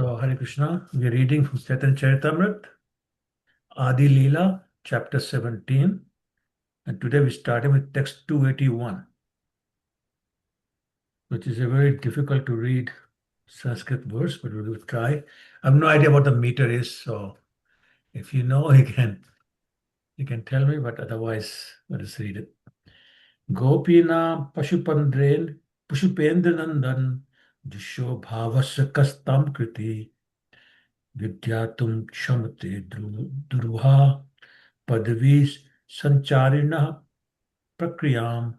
So, Hare Krishna, we are reading from Chaitanya Charitamrita, Adi Lila, chapter 17. And today we're starting with text 281, which is a very difficult to read Sanskrit verse, but we will try. I have no idea what the meter is, so if you know, you can tell me, but otherwise, let us read it. Gopina Pashupandren Pushupendranandan Disho Bhavasya Kastam Kriti Vidyatum Kshamate Durva Padavis Sancharinah Prakriyam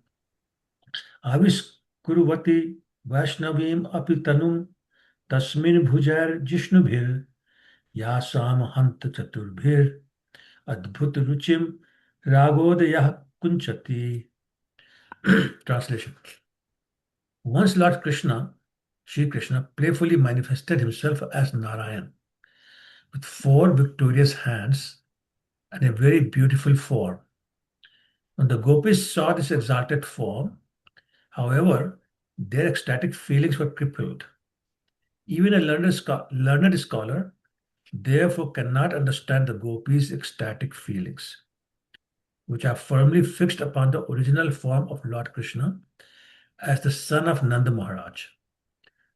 Aviskurvati Vaishnavim Apitanum Tasmin Bhujar Jishnubhir Yasam Hanta Chaturbhir Adbhut Ruchim Ragodayah Kunchati. Translation. Once Lord Krishna, Sri Krishna, playfully manifested himself as Narayan with four victorious hands and a very beautiful form. When the gopis saw this exalted form, however, their ecstatic feelings were crippled. Even a learned scholar, therefore, cannot understand the gopis' ecstatic feelings, which are firmly fixed upon the original form of Lord Krishna as the son of Nanda Maharaj.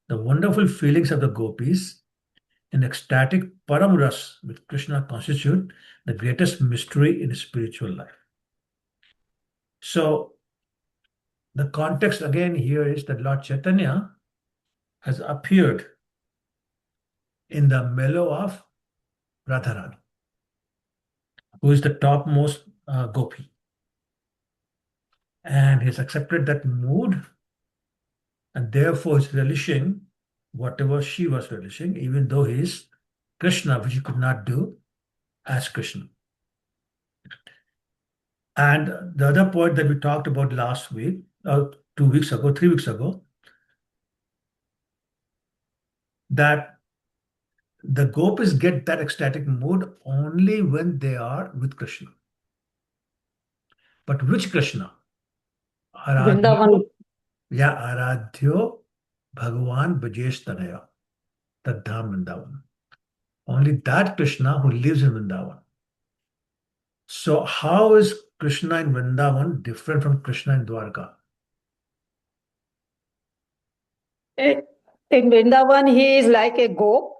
The wonderful feelings of the gopis in ecstatic param ras with Krishna constitute the greatest mystery in spiritual life. So, the context again here is that Lord Chaitanya has appeared in the mellow of Radha Rani, who is the topmost gopi. And he's accepted that mood, and therefore is relishing whatever she was relishing, even though he is Krishna, which he could not do as Krishna. And the other point that we talked about last week, 2 weeks ago, 3 weeks ago, that the gopis get that ecstatic mood only when they are with Krishna. But which Krishna? Vrindavan. Aradhyo Bhagavan Bajesh Tanaya, Tadham Vrindavan. Only that Krishna who lives in Vrindavan. So how is Krishna in Vrindavan different from Krishna in Dwarka? In Vrindavan, he is like a gop,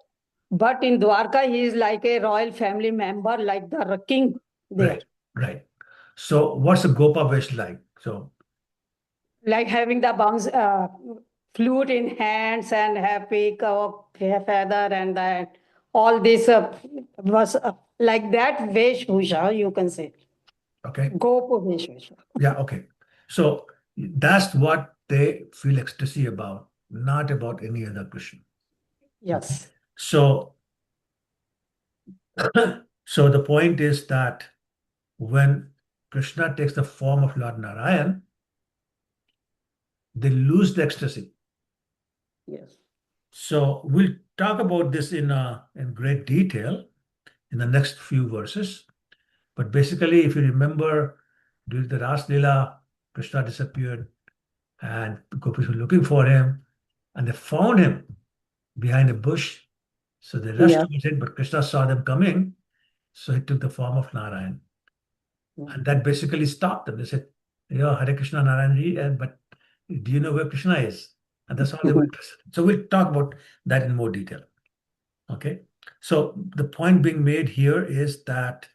but in Dwarka, he is like a royal family member, like the king there. Right. So what's a Gopa Vesh like? So, like having the flute in hands and have peacock feather and that all this was like that Veshbhusha, you can say. okay. Gopa Veshbhusha. Yeah, okay. So that's what they feel ecstasy about, not about any other Krishna. Yes. So, so the point is that when Krishna takes the form of Lord Narayan, they lose the ecstasy. Yes. So we'll talk about this in great detail in the next few verses. But basically, if you remember, during the Ras Lila, Krishna disappeared, and the gopis were looking for him, and they found him behind a bush. So they rushed towards it, but Krishna saw them coming, so he took the form of Narayan. And that basically stopped them. They said, Hare Krishna Narayan, but do you know where Krishna is? And that's all they were interested in. So we'll talk about that in more detail. Okay. So the point being made here is that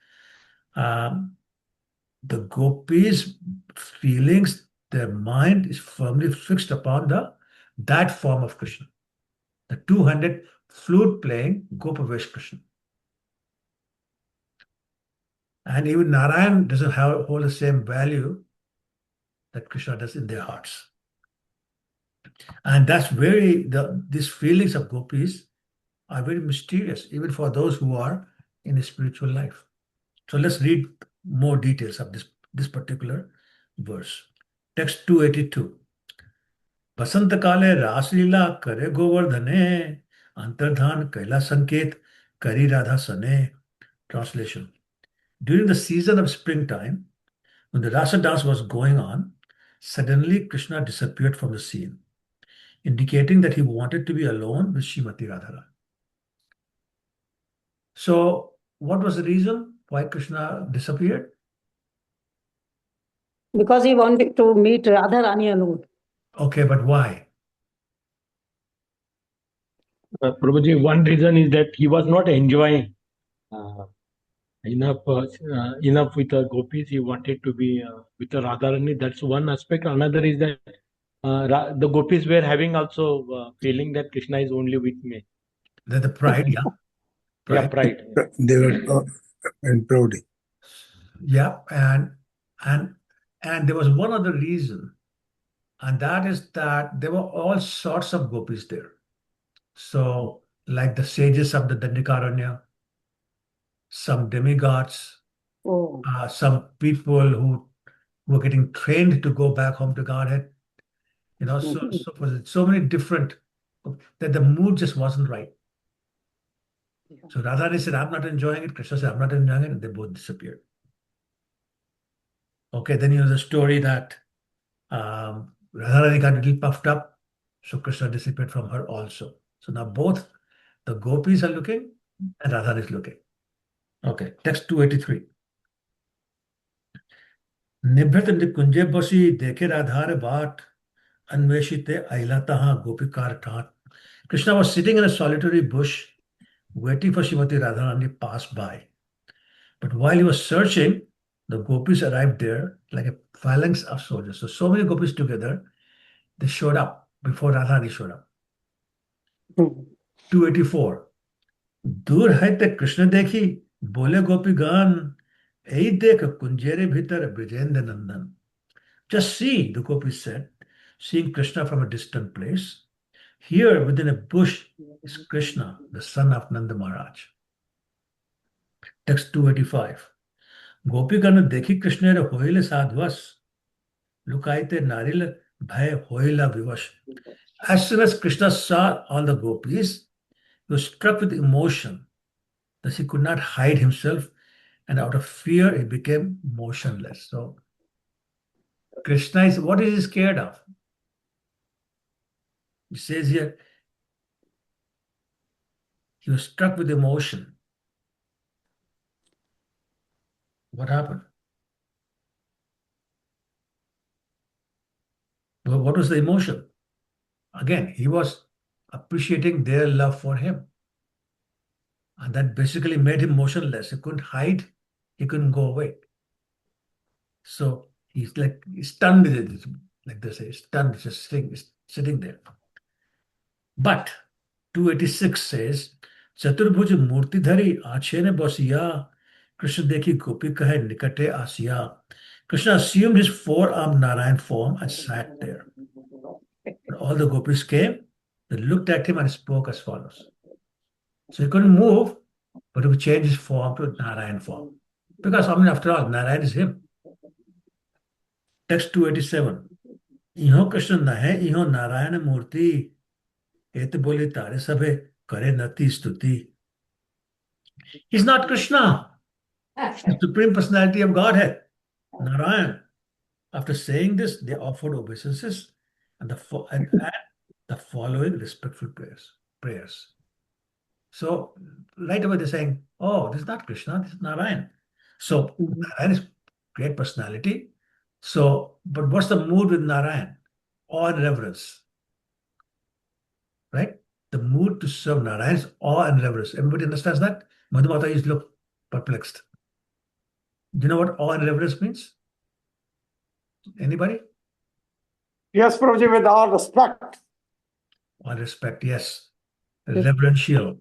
the gopis' feelings, their mind is firmly fixed upon that form of Krishna, the two-handed flute playing Gopavesh Krishna. And even Narayan doesn't hold the same value that Krishna does in their hearts. And that's these feelings of gopis are very mysterious, even for those who are in a spiritual life. So let's read more details of this particular verse. Text 282. बसंत काले रासलीला करे गोवर्धने अंतर्धान कैला संकेत करी राधा सने. Translation. During the season of springtime, when the rasa dance was going on, suddenly Krishna disappeared from the scene, indicating that he wanted to be alone with Srimati Radharani. So, what was the reason why Krishna disappeared? Because he wanted to meet Radha Rani alone. Okay, but why? Prabhuji, one reason is that he was not enjoying uh, enough with the gopis. He wanted to be with the Radharani. That's one aspect. Another is that the gopis were having also feeling that Krishna is only with me. The pride, yeah. Yeah, Pride. pride. They were and proud. Yeah, and and there was one other reason, and that is that there were all sorts of gopis there. So, like the sages of the Dandikaranya, some demigods, Oh. some people who were getting trained to go back home to Godhead. So many different that the mood just wasn't right. So Radharani said, "I'm not enjoying it." Krishna said, "I'm not enjoying it," and they both disappeared. Okay, then the story that Radharani got a little puffed up, so Krishna disappeared from her also. So now both the gopis are looking and Radharani is looking. Okay, text 283. निभृत निकुंजे बसी देखे राधार बाट अन्वेषिते अहिला तहाँ गोपिकार ठाट. Krishna was sitting in a solitary bush waiting for Srimati Radharani to pass by. But while he was searching, the gopis arrived there like a phalanx of soldiers. So many gopis together, they showed up before Radharani showed up. 284. दूर है ते कृष्ण देखी बोले गोपीगण यही देख कुंजेरे भीतर ब्रजेंद्र नंदन. Just see, the gopis said, seeing Krishna from a distant place. Here within a bush is Krishna, the son of Nanda Maharaj. Text 285. गोपीगण देखी कृष्ण होइले साधवस लुकाइते नारिल भय होइला विवश. As soon as Krishna saw all the gopis, he was struck with emotion. Thus he could not hide himself, and out of fear he became motionless. So Krishna is, what is he scared of? He says here, he was struck with emotion. What happened? Well, what was the emotion? Again, he was appreciating their love for him. And that basically made him motionless. He couldn't hide, he couldn't go away. So he's like stunned, like they say, stunned, just sitting there. But 286 says, चतुर्भुज मूर्तिधरी आछे ने बसिया कृष्ण देखी गोपी कहे निकटे आसिया. Krishna assumed his four-armed Narayan form and sat there. When all the gopis came, they looked at him and spoke as follows. So he couldn't move, but he would change his form to Narayan form. Because, after all, Narayan is him. Text 287. इहो कृष्ण नहे इहो नारायण मूर्ति एत बोले तारे सभे करे नति स्तुति. He's not Krishna, the Supreme Personality of Godhead, Narayan. After saying this, they offered obeisances and the following respectful prayers. So right away they're saying, "Oh, this is not Krishna, this is Narayan." So Narayan is great personality. So, but what's the mood with Narayan? Awe and reverence, right? The mood to serve Narayan is awe and reverence. Everybody understands that? Madhumata used to look perplexed. Do you know what awe and reverence means? Anybody? Yes, Prabhuji, with all respect. All respect, yes. Reverential.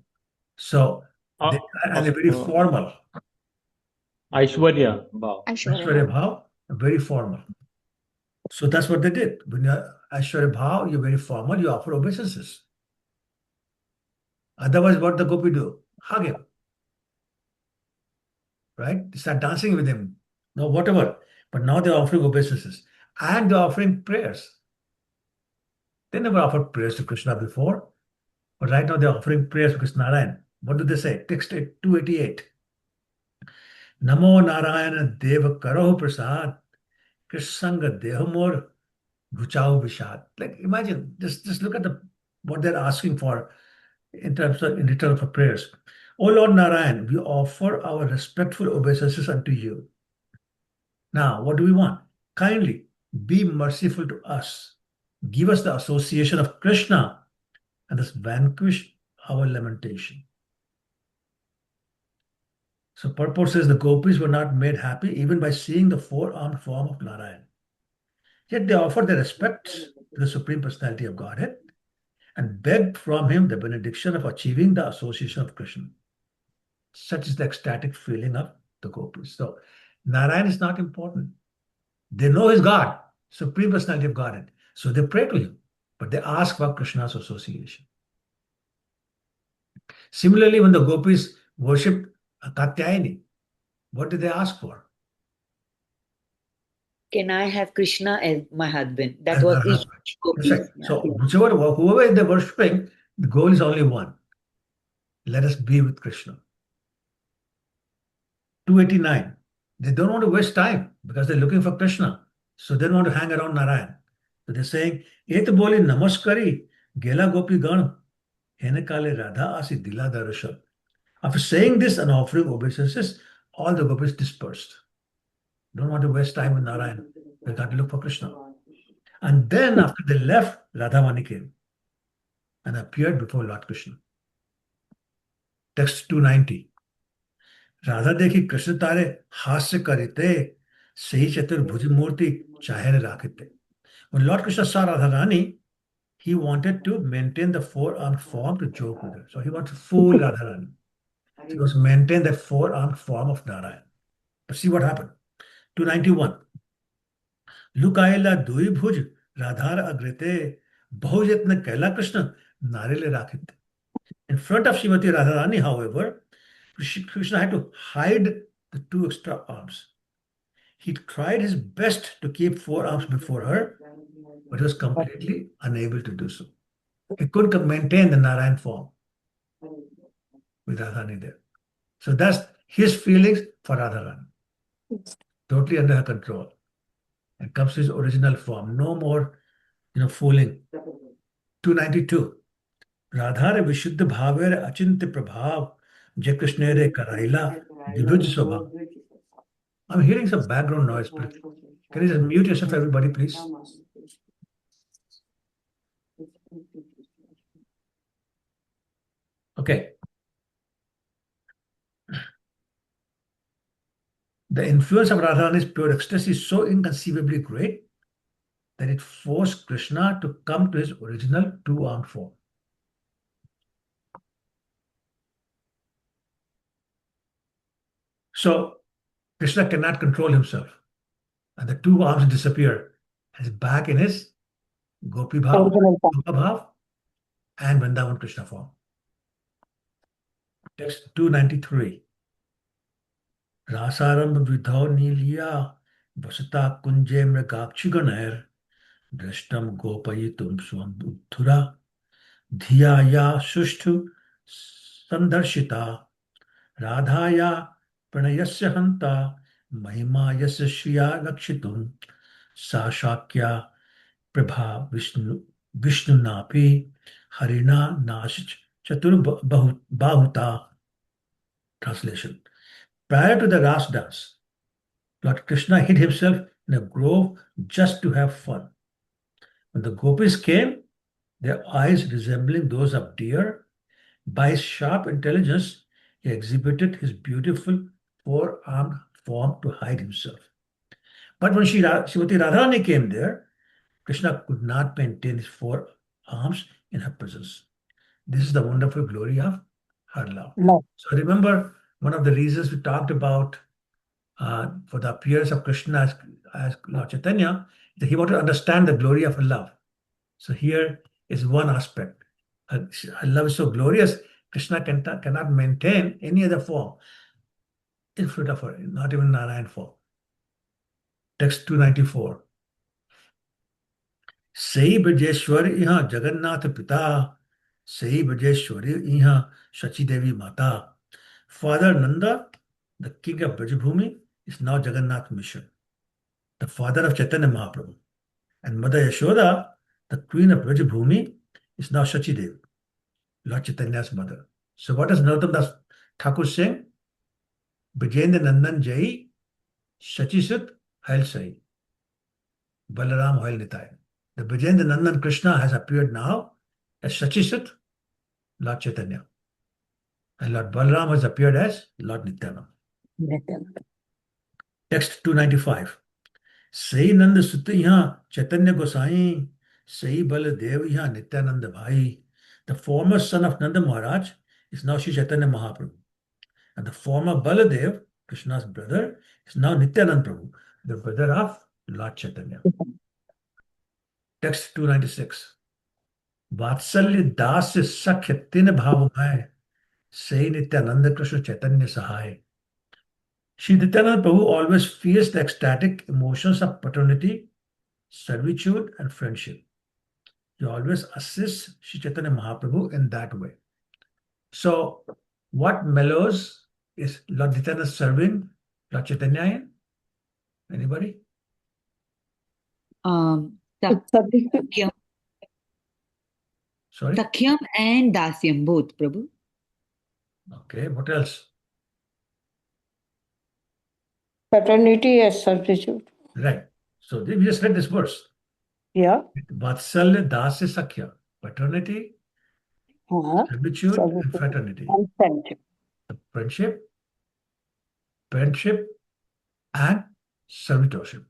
So, and they're very formal. Aishwarya Bhav. Aishwarya Bhav, very formal. So that's what they did. When you're Aishwarya Bhav, you're very formal, you offer obeisances. Otherwise, what the gopi do? Hug him. Right? They start dancing with him. No, whatever. But now they're offering obeisances. And they're offering prayers. They never offered prayers to Krishna before. But right now they're offering prayers to Krishna Narayan. What do they say? Text 288. Namo Narayana Deva Karaho Prasad Krishanga Dehamor Guchao Vishad. Like imagine, just look at what they're asking for in return for prayers. O Lord Narayan, we offer our respectful obeisances unto you. Now, what do we want? Kindly be merciful to us. Give us the association of Krishna and thus vanquish our lamentation. So purport says the gopis were not made happy even by seeing the four-armed form of Narayan. Yet they offered their respects to the Supreme Personality of Godhead and begged from him the benediction of achieving the association of Krishna. Such is the ecstatic feeling of the gopis. So Narayan is not important. They know his God, Supreme Personality of Godhead. So they pray to him, but they ask for Krishna's association. Similarly, when the gopis worshipped Katyayani, what did they ask for? Can I have Krishna as my husband? That As was her each husband. gopi. That's right. So whoever they're worshipping, the goal is only one. Let us be with Krishna. 289. They don't want to waste time because they're looking for Krishna. So they don't want to hang around Narayan. So they're saying, Et boli namaskari, gela gopi gan, hene kale radha asi dila darusha. After saying this and offering obeisances, all the gopis dispersed. Don't want to waste time with Narayan. They got to look for Krishna. And then after they left, Radha Rani came and appeared before Lord Krishna. Text 290. Radha देखी कृष्ण तारे हास्य करिते सही चतुर्भुज मूर्ति चाहे राखिते. When Lord Krishna saw Radha Rani, he wanted to maintain the four-armed form to joke with her. So he wanted to fool Radha Rani. He was maintain the four-armed form of Narayan. But see what happened. 291. Lukaila dui bhuj Radhar agrete bahujatna kaila Krishna narile rakhite. In front of Srimati Radharani, however, Krishna had to hide the two extra arms. He tried his best to keep four arms before her, but he was completely unable to do so. He couldn't maintain the Narayan form with Radharani there. So that's his feelings for Radharani. Totally under her control. And comes to his original form. No more, fooling. 292. Radhare Vishuddha Bhavere Achintya Prabhav Jai Krishnere Karaila Vibhuj Swabhav. I'm hearing some background noise, but can you just mute yourself, everybody, please? Okay. The influence of Radharani's pure ecstasy is so inconceivably great that it forced Krishna to come to his original two-armed form. So Krishna cannot control himself, and the two arms disappear. He's back in his Gopi Bhav, Gopa Bhav, and Vrindavan Krishna form. Text 293. Rasaram Vidhav Niliya Vasata Kunje Mragakshiganair Drashtam Gopayitum Swam Uddhura Dhiyaya Sushtu Sandarshita Radhaya Pranayasya Hanta Mahima Yasya Shriya Lakshitum Sashakya Prabha Vishnu Napi Harina Nash Chatur Bahuta. Translation. Prior to the Ras dance, Lord Krishna hid himself in a grove just to have fun. When the gopis came, their eyes resembling those of deer, by his sharp intelligence, he exhibited his beautiful four-armed form to hide himself. But when Srimati Radharani came there, Krishna could not maintain his four arms in her presence. This is the wonderful glory of her love. No. So remember, one of the reasons we talked about for the appearance of Krishna as Lord Chaitanya, that he wanted to understand the glory of her love. So here is one aspect. Her love is so glorious, Krishna cannot maintain any other form in front of her, not even Narayan form. Text 294. Sei Brajeshwari iha Jagannath Pita, Sei Brajeshwari iha Shachi Devi Mata. Father Nanda, the king of Brajabhumi, is now Jagannath Mission, the father of Chaitanya Mahaprabhu. And Mother Yashoda, the queen of Brajabhumi, is now Shachi Devi, Lord Chaitanya's mother. So what does Narottam Das Thakur Singh, Brajendra Nandan Jai, Shachisut, Hail Sai, Balaram Hoil Nitai. The Brajendra Nandan Krishna has appeared now as Shachisut, Lord Chaitanya. And Lord Balaram has appeared as Lord Nityananda. Text 295. Sei Nand Sut यहाँ Chaitanya Gosai, Sei Baladev यहाँ Nityananda Bhai. The former son of Nanda Maharaj is now Sri Chaitanya Mahaprabhu. And the former Baladev, Krishna's brother, is now Nityananda Prabhu, the brother of Lord Chaitanya. Text 296. Vatsalya Das Sakhya Tin Bhavamay, Sei Nityananda Krishna Chaitanya Sahai. Sri Nityananda Prabhu always feels the ecstatic emotions of paternity, servitude, and friendship. He always assists Sri Chaitanya Mahaprabhu in that way. So, what mellows is Lord Nityananda serving Lord Chaitanya in? Anybody? Sakyam, Sorry? Sakyam and Dasyam, both, Prabhu. Okay, what else? Paternity as servitude. Right. So, we just read this verse. Yeah. Vatsalya Dasya Sakhya. Paternity, servitude, and fraternity. And friendship. The friendship, and servitorship.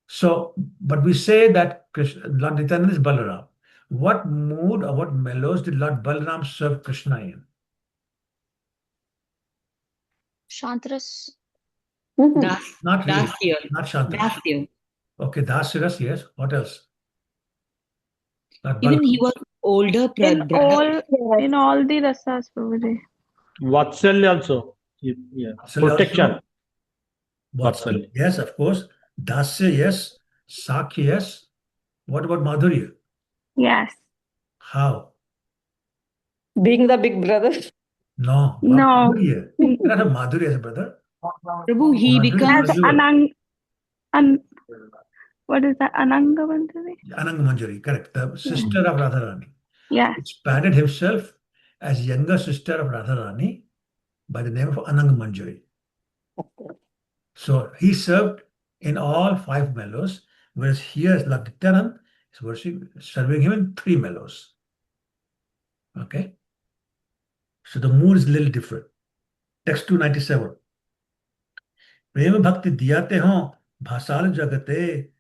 So, but we say that Lord Nityananda is Balaram. What mood or what mellows did Lord Balaram serve Krishna in? Shantras. Not really. Dasya. Not Shantara. Dasya. Okay, Dasiras, yes. What else? Lord Even Balaram. he was older brother. In all the rasas, Prabhuji. Vatsalya also. Yeah. Vatsalya Protection. also. Vatsalya. Vatsalya. Yes, of course. Dasya, yes. Sakya, yes. What about Madhurya? Yes. How? Being the big brother. No. No. Madhurya. You cannot have Madhurya as a brother. Prabhu, he Madhurya becomes is Madhurya. What is that? Ananga Bandhari? Anang Manjari, correct. The sister of Radha Rani. Yes. Expanded himself as younger sister of Radha Rani by the name of Anang Manjari. So he served in all 5 mellows, whereas here Lord Nityananda is serving him in 3 mellows. Okay? So the mood is a little different. Text 297. Prema bhakti diyate ho bhasal jagate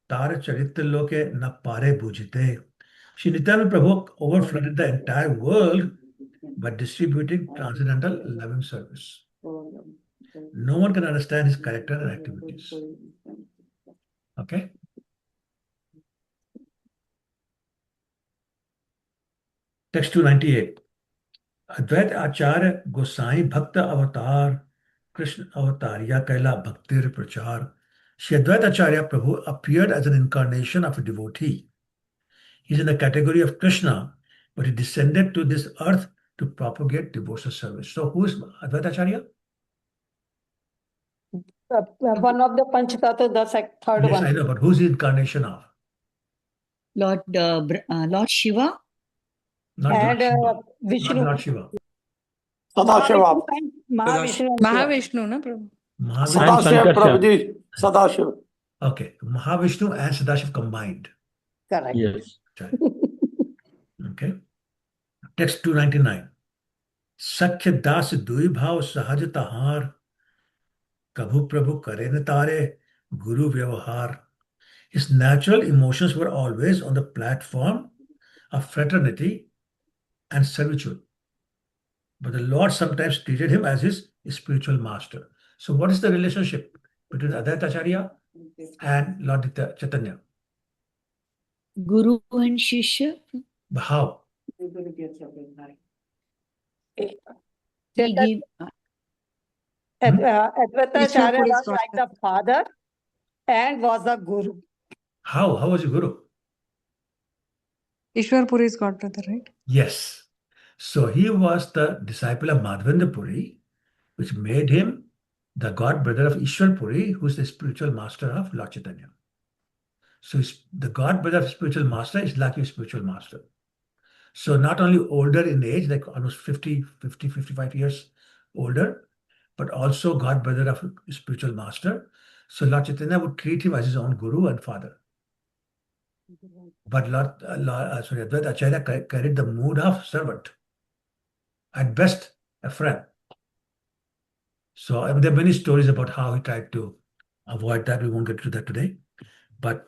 tar charitya loke na pare bujite. Shri Nityananda Prabhu overflooded the entire world by distributing transcendental loving service. No one can understand his character and activities. Okay? Text 298. Advait Acharya Gosai Bhakta Avatar Krishna Avatar Ya Kaila Bhaktir Prachar. Shri Advait Acharya Prabhu appeared as an incarnation of a devotee. He is in the category of Krishna, but he descended to this earth to propagate devotional service. So who is Advait Acharya? One of the Panchatattva, the third Yes, one. I know, but who's the incarnation of? Lord Shiva. Not And Lord Shiva. Vishnu. Not Lord Shiva. Sadashiva. Mahavishnu. Mahavishnu, na Prabhu? Mahavishnu. Sadashiva, Sankarshan. Prabhuji. Sadashiva. Okay, Mahavishnu and Sadashiv combined. Correct. Yes. Right. Okay. Text 299. Sakhya das dui bhav sahaj tahar kabhu prabhu kare na tare guru vyavahar. His natural emotions were always on the platform of fraternity and servitude. But the Lord sometimes treated him as his spiritual master. So what is the relationship between Advaita Acharya and Lord Chaitanya? Guru and Shishya. How? He gave, Advaita Acharya Ishwarpuri was is not like the father and was the guru. How? How was he Guru? Ishwarpuri is godbrother, right? Yes. So he was the disciple of Madhavendra Puri, which made him the god brother of Ishwar Puri, who is the spiritual master of Lord Chaitanya. So the god brother of spiritual master is like your spiritual master. So not only older in age, like almost 55 years older, but also god brother of a spiritual master. So Lord Chaitanya would treat him as his own guru and father. But Advaita Acharya carried the mood of servant, at best a friend. So there are many stories about how he tried to avoid that. We won't get to that today, but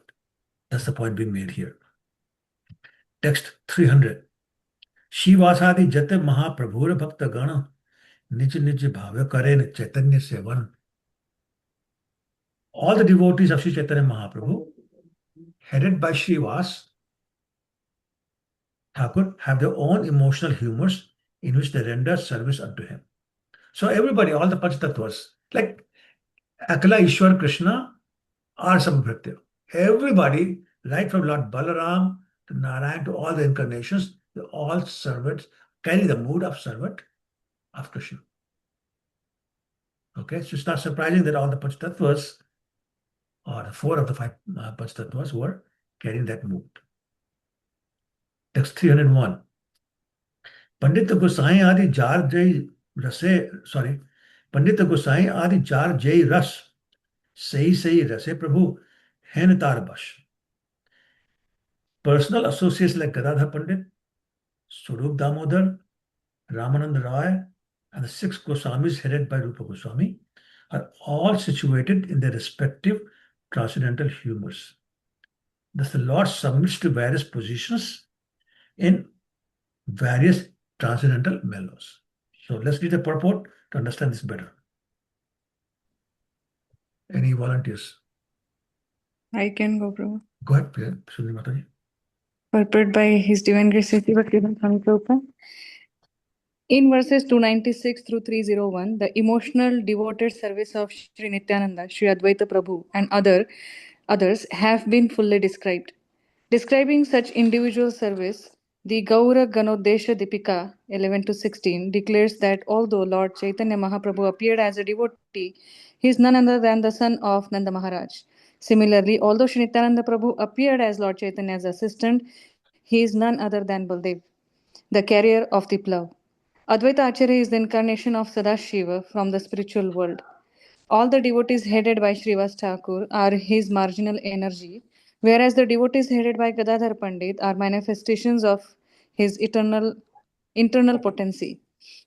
that's the point being made here. Text 300. शिवासादि जत महाप्रभुर भक्त गण निज निज भाव करेन चैतन्य seven. All the devotees of Sri Chaitanya Mahaprabhu, headed by Srivas Thakur, have their own emotional humors in which they render service unto him. So everybody, all the Panchtattvas, like Akala Ishwar Krishna are Samabhritya. Everybody, right from Lord Balaram to Narayan to all the incarnations, they're all servants, carry the mood of servant of Krishna. Okay, so it's not surprising that all the Panchtattvas, or the 4 of the 5 Panchtattvas, were carrying that mood. Text 301. Pandit Gosai Adi Jar Jai Rase, Pandit Gosai Adi Jar Jai Ras, Sahi Rase Prabhu, Hen Tarbash. Personal associates like Gadadhar Pandit, Swarup Damodar, Ramanand Roy, and the 6 Goswamis headed by Rupa Goswami are all situated in their respective transcendental humors. Thus, the Lord submits to various positions in various transcendental mellows. So let's read the purport to understand this better. Any volunteers? I can go, Prabhu. Go ahead, Sundari Mataji. Purport by His Divine Grace Sri Bhaktivedanta Swami Prabhupada. In verses 296 through 301, the emotional devoted service of Sri Nityananda, Sri Advaita Prabhu, and others have been fully described. Describing such individual service, the Gaura Ganodesha Dipika 11 to 16 declares that although Lord Chaitanya Mahaprabhu appeared as a devotee, he is none other than the son of Nanda Maharaj. Similarly, although Sri Nityananda Prabhu appeared as Lord Chaitanya's assistant, he is none other than Baldev, the carrier of the plough. Advaita Acharya is the incarnation of Sadashiva from the spiritual world. All the devotees headed by Srivas Thakur are his marginal energy, whereas the devotees headed by Gadadhar Pandit are manifestations of his internal potency.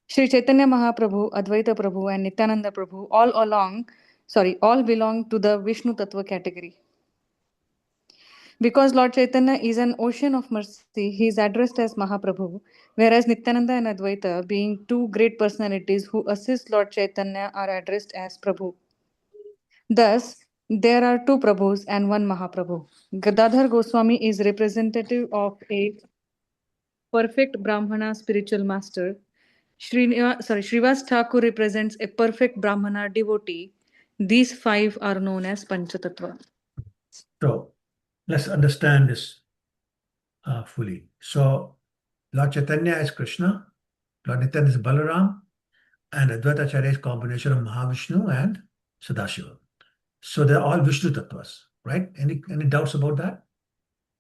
Sri Chaitanya Mahaprabhu, Advaita Prabhu, and Nityananda Prabhu all belong to the Vishnu Tattva category. Because Lord Chaitanya is an ocean of mercy, he is addressed as Mahaprabhu, whereas Nityananda and Advaita, being two great personalities who assist Lord Chaitanya, are addressed as Prabhu. Thus, there are two Prabhus and one Mahaprabhu. Gadadhar Goswami is representative of a perfect Brahmana spiritual master. Srivas Thakur represents a perfect Brahmana devotee. These 5 are known as Panchatattva. So let's understand this fully. So Lord Chaitanya is Krishna, Lord Nityananda is Balaram, and Advaita Acharya is a combination of Mahavishnu and Sadashiva. So they're all Vishnu Tattvas, right? Any doubts about that?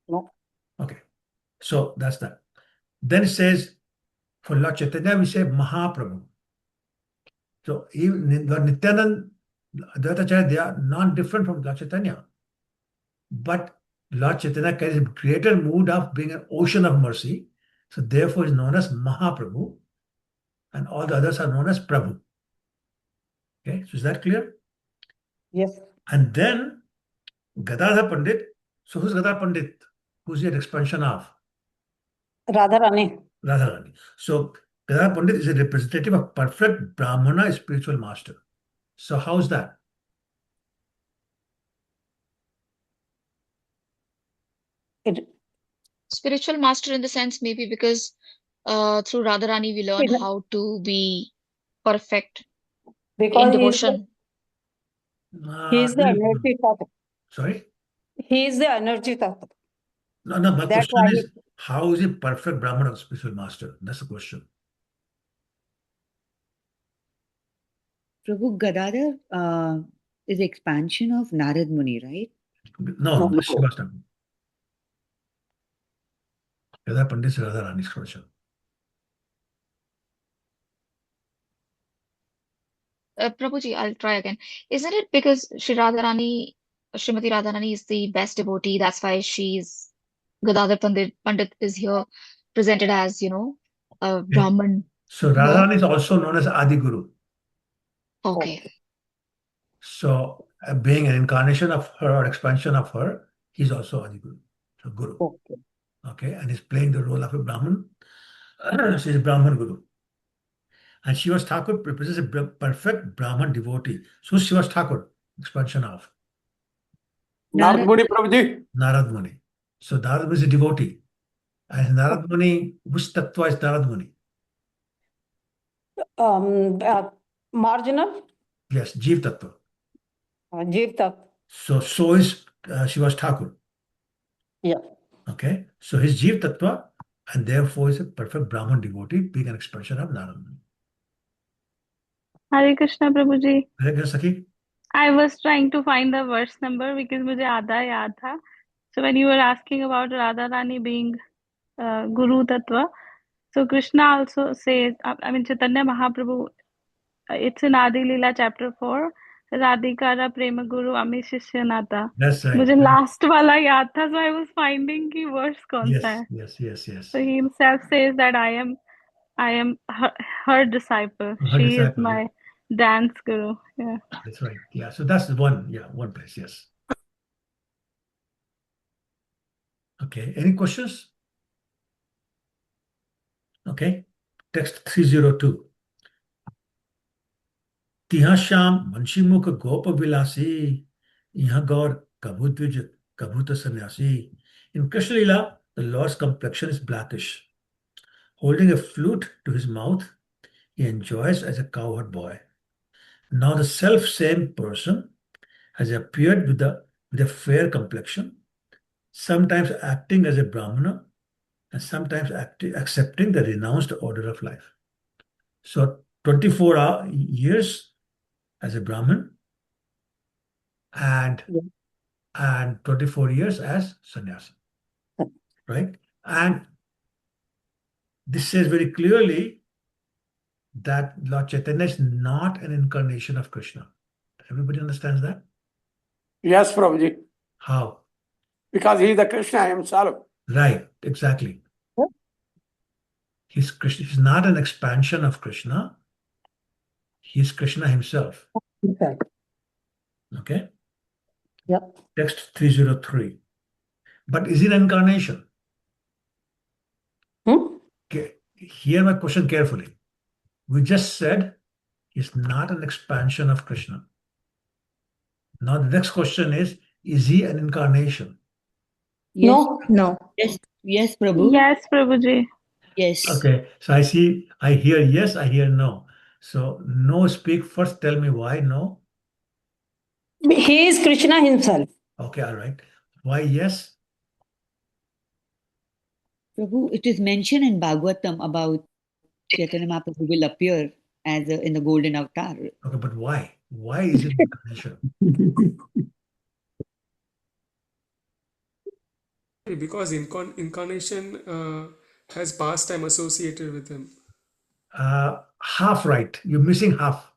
No. Okay. So that's that. Then it says, for Lord Chaitanya, we say Mahaprabhu. So even Lord Nityananda, Advaita Acharya, they are non-different from Lord Chaitanya. But Lord Chaitanya carries a greater mood of being an ocean of mercy. So therefore is known as Mahaprabhu. And all the others are known as Prabhu. Okay, so is that clear? Yes. And then Gadadhar Pandit. So who's Gadadhar Pandit? Who's the expansion of? Radha Rani. Radha Rani. So Gadadhar Pandit is a representative of perfect Brahmana spiritual master. So how's that? Spiritual master in the sense maybe because through Radha Rani we learn how to be perfect in Because devotion. he is the energy tattva. Sorry? He is the energy tattva. No, my That's question why is, how is he perfect Brahmana spiritual master? That's the question. Prabhu, Gadadhar is expansion of Narad Muni, right? No, No. Srivas Thakur. Radha Pandit is Radha Rani's version. Prabhuji, I'll try again. Isn't it because Srimati Radharani is the best devotee, that's why Gadadhar Pandit is here presented as, a Brahman So Radha boy? Rani is also known as Adi Guru. Okay. So being an incarnation of her or expansion of her, he's also Adi Guru. So Guru. Okay. Okay, and he's playing the role of a Brahman. She's a Brahman Guru. And Shiva's Thakur represents a perfect Brahman devotee. So Shiva's Thakur, expansion of Narad Muni Prabhuji. Narad Muni. So Narad Muni is a devotee. And Narad Muni, which tattva is Narad Muni? Marginal, Yes, Jeev tattva. Jeev Tak. So is Shiva's Thakur. Yeah. Okay, so his Jeev tattva, and therefore is a perfect Brahman devotee, being an expansion of Narad Muni. Hare Krishna Prabhuji. Hare Krishna, Sakhi? I was trying to find the verse number because मुझे आधा याद था. So when you were asking about Radha Rani being Guru Tattva, so Krishna also says, I mean Chaitanya Mahaprabhu, it's in Adi Lila chapter 4, Radhikara Prema Guru Ami Shishya Nata. That's right. मुझे last वाला याद था, so I was finding कि verse कौन सा है. Yes. So he himself says that I am her disciple. Her She disciple, is my dance guru. Yeah. That's right. Yeah, so that's one place, yes. Okay, any questions? Okay, text 302. तिहा श्याम वंशीमुख गोप विलासी, यहाँ गौर कभू द्विज कभू तो सन्यासी. In Krishna Lila, the Lord's complexion is blackish. Holding a flute to his mouth, he enjoys as a cowherd boy. Now the self-same person has appeared with a fair complexion, sometimes acting as a Brahmana and sometimes accepting the renounced order of life. So 24 years as a Brahmin and 24 years as sannyasi, right? And this says very clearly that Lord Chaitanya is not an incarnation of Krishna. Everybody understands that? Yes, Prabhuji. How? Because he is the Krishna himself. Right, exactly. Yep. He's not an expansion of Krishna. He's Krishna himself. Okay. Okay? Yep. Text 303. But is it an incarnation? Okay. Hear my question carefully. We just said he's not an expansion of Krishna. Now the next question is he an incarnation? Yes. No. Yes, Prabhu. Yes, Prabhuji. Yes. Okay. So I hear yes, I hear no. So no, speak first. Tell me why no. He is Krishna himself. Okay, all right. Why yes? Prabhu, it is mentioned in Bhagavatam about Chaitanya Mahaprabhu will appear as in the golden avatar. Okay, but why? Why is it incarnation? Because incarnation has past time associated with him. Half right. You're missing half.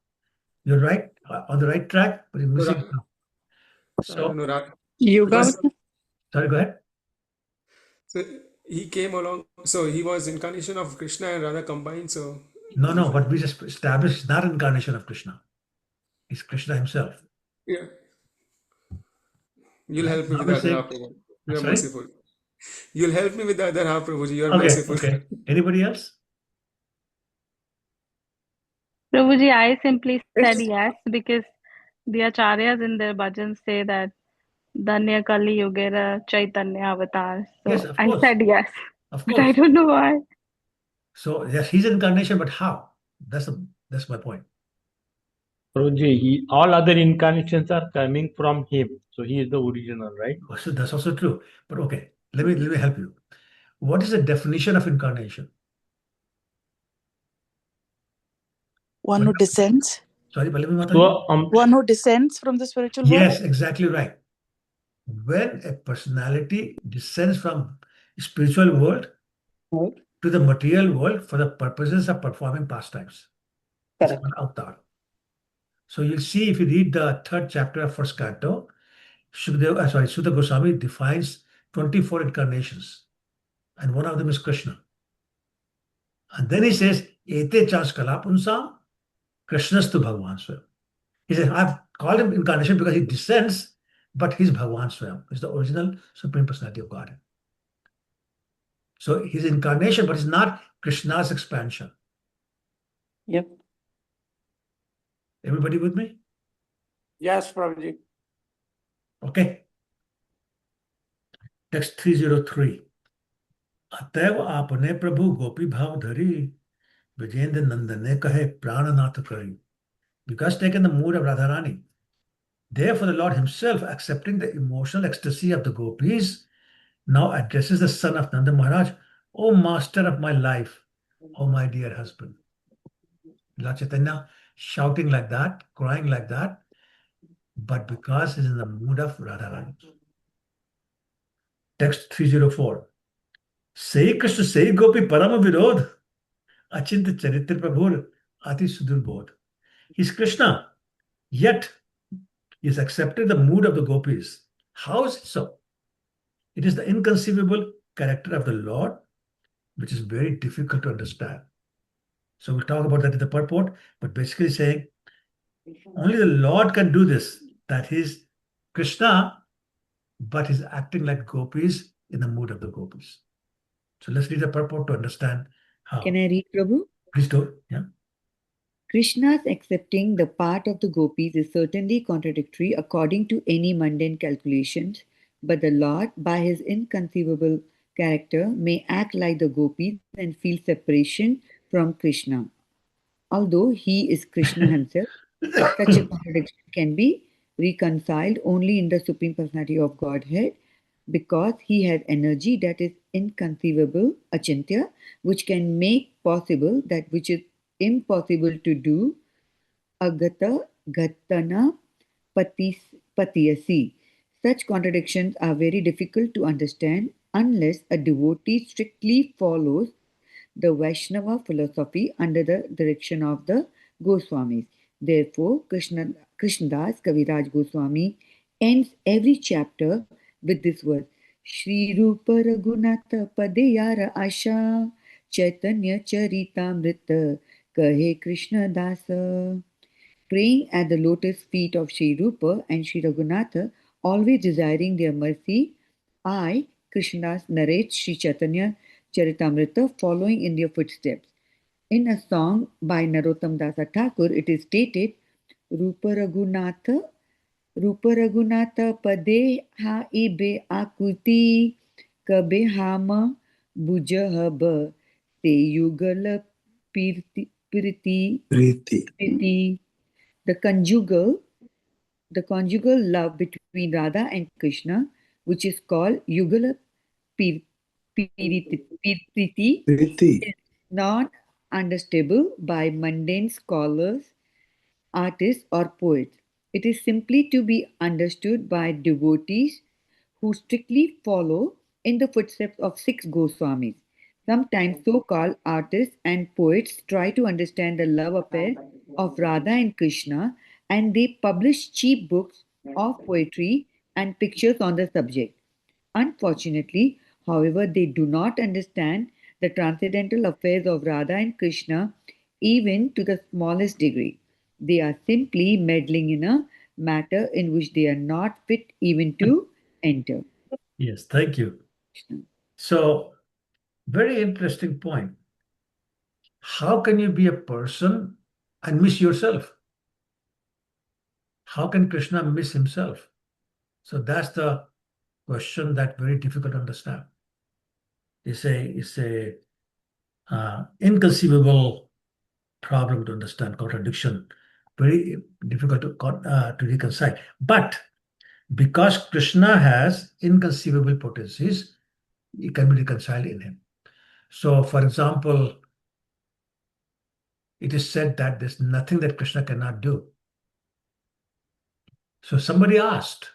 You're right on the right track, but you're missing half. So, sorry, go ahead. So he came along. So he was incarnation of Krishna and Radha combined. So no. What we just established is not incarnation of Krishna. It's Krishna himself. Yeah. You'll help me with the other half, Prabhuji. You're merciful. You'll help me with the other half, Prabhuji. You're merciful. Okay. Anybody else? Prabhuji, I simply said yes because the acharyas in their bhajans say that Danya Kali Yogera Chaitanya Avatar. So Yes, of I course. said yes. Of But I course. don't know why. So yes, he's incarnation, but how? That's my point. Prabhuji, all other incarnations are coming from him. So he is the original, right? So that's also true. But okay, let me help you. What is the definition of incarnation? One who descends. Sorry, So, One who descends from the spiritual world. yes, exactly right. When a personality descends from spiritual world, Right. to the material world for the purposes of performing pastimes. It's Correct. an avatar. So you'll see if you read the third chapter of first canto, Sutta Goswami defines 24 incarnations, and one of them is Krishna. And then he says, Ete chas kalapunsam, Krishnastu Bhagavan Swayam. He says, I've called him incarnation because he descends, but he's Bhagavan Swayam. He's the original Supreme Personality of Godhead. So he's incarnation, but he's not Krishna's expansion. Yep. Everybody with me? Yes, Prabhuji. Okay. Text 303. अतएव आपने प्रभु गोपी भाव धरी विजेंद्र नंदन ने कहे प्राणनाथ करी. Because taken the mood of Radharani. Therefore, the Lord himself, accepting the emotional ecstasy of the gopis, now addresses the son of Nanda Maharaj, O master of my life, O my dear husband. Lord Chaitanya shouting like that, crying like that, but because he's in the mood of Radharani. Text 304. Sei Krishna Sei Gopi Parama Virodh Achint Charitra Prabhur Ati Sudur Bodh. He's Krishna, yet he has accepted the mood of the gopis. How is it so? It is the inconceivable character of the Lord, which is very difficult to understand. So we'll talk about that in the purport, but basically saying only the Lord can do this. That is Krishna, but he's acting like gopis in the mood of the gopis. So let's read the purport to understand how. Can I read, Prabhu? Please do. Yeah. Krishna's accepting the part of the gopis is certainly contradictory according to any mundane calculations, but the Lord, by his inconceivable character, may act like the gopis and feel separation from Krishna. Although he is Krishna himself, such a contradiction can be reconciled only in the Supreme Personality of Godhead because he has energy that is inconceivable, achintya, which can make possible that which is impossible to do, agata gatana patiyasi. Such contradictions are very difficult to understand unless a devotee strictly follows the Vaishnava philosophy under the direction of the Goswamis. Therefore, Krishnadas Kaviraj Goswami ends every chapter with this verse: Shri Rupa Raghunatha Padeyara Asha Chaitanya Charitamrita Kahe Krishna Dasa. Praying at the lotus feet of Sri Rupa and Sri Raghunatha, always desiring their mercy, I, Krishnadas, narrate Sri Chaitanya Charitamrita following in their footsteps. In a song by Narottam Dasa Thakur, it is stated, Rupa Raghunatha Pade ha ibe akuti kabe hama bujahaba te yugala pirti Preeti. the conjugal love between Radha and Krishna, which is called Yugala Piriti, Preeti. is not understandable by mundane scholars, artists, or poets. It is simply to be understood by devotees who strictly follow in the footsteps of six Goswamis. Sometimes so called artists and poets try to understand the love affair of Radha and Krishna and they publish cheap books of poetry and pictures on the subject. Unfortunately, however, they do not understand the transcendental affairs of Radha and Krishna even to the smallest degree. They are simply meddling in a matter in which they are not fit even to enter. Yes, thank you. So, very interesting point. How can you be a person and miss yourself? How can Krishna miss himself? So that's the question that very difficult to understand. It's a inconceivable problem to understand, contradiction, very difficult to reconcile. But because Krishna has inconceivable potencies, it can be reconciled in him. So, for example, it is said that there's nothing that Krishna cannot do. So somebody asked,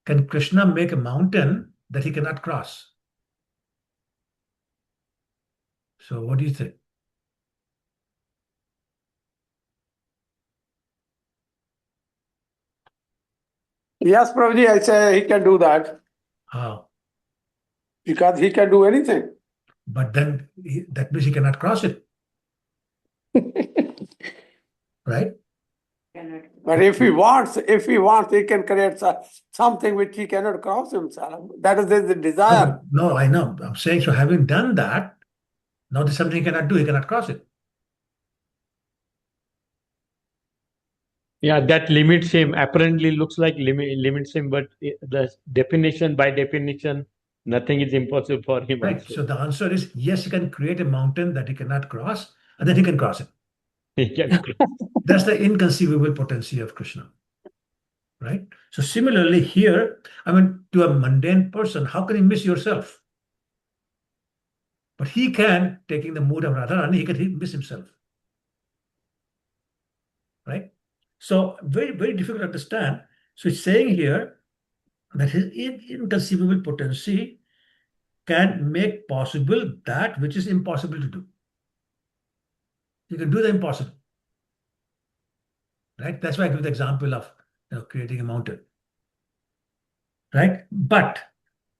can Krishna make a mountain that he cannot cross? So what do you think? Yes, Prabhuji, I say he can do that How? because he can do anything. But then that means he cannot cross it, right? But if he wants, he can create something which he cannot cross himself. That is his desire. No, I know. I'm saying, so having done that, now there's something he cannot do. He cannot cross it. Yeah, that limits him. Apparently looks like limits him, but the definition, by definition, nothing is impossible for him Right. also. So the answer is yes, he can create a mountain that he cannot cross, and then he can cross it. He can That's the inconceivable potency of Krishna. Right? So similarly here, I mean, to a mundane person, how can you miss yourself? But he can, taking the mood of Radha Rani, he can miss himself. Right? So very, very difficult to understand. So it's saying here that his inconceivable potency can make possible that which is impossible to do. You can do the impossible. Right? That's why I give the example of creating a mountain. Right? But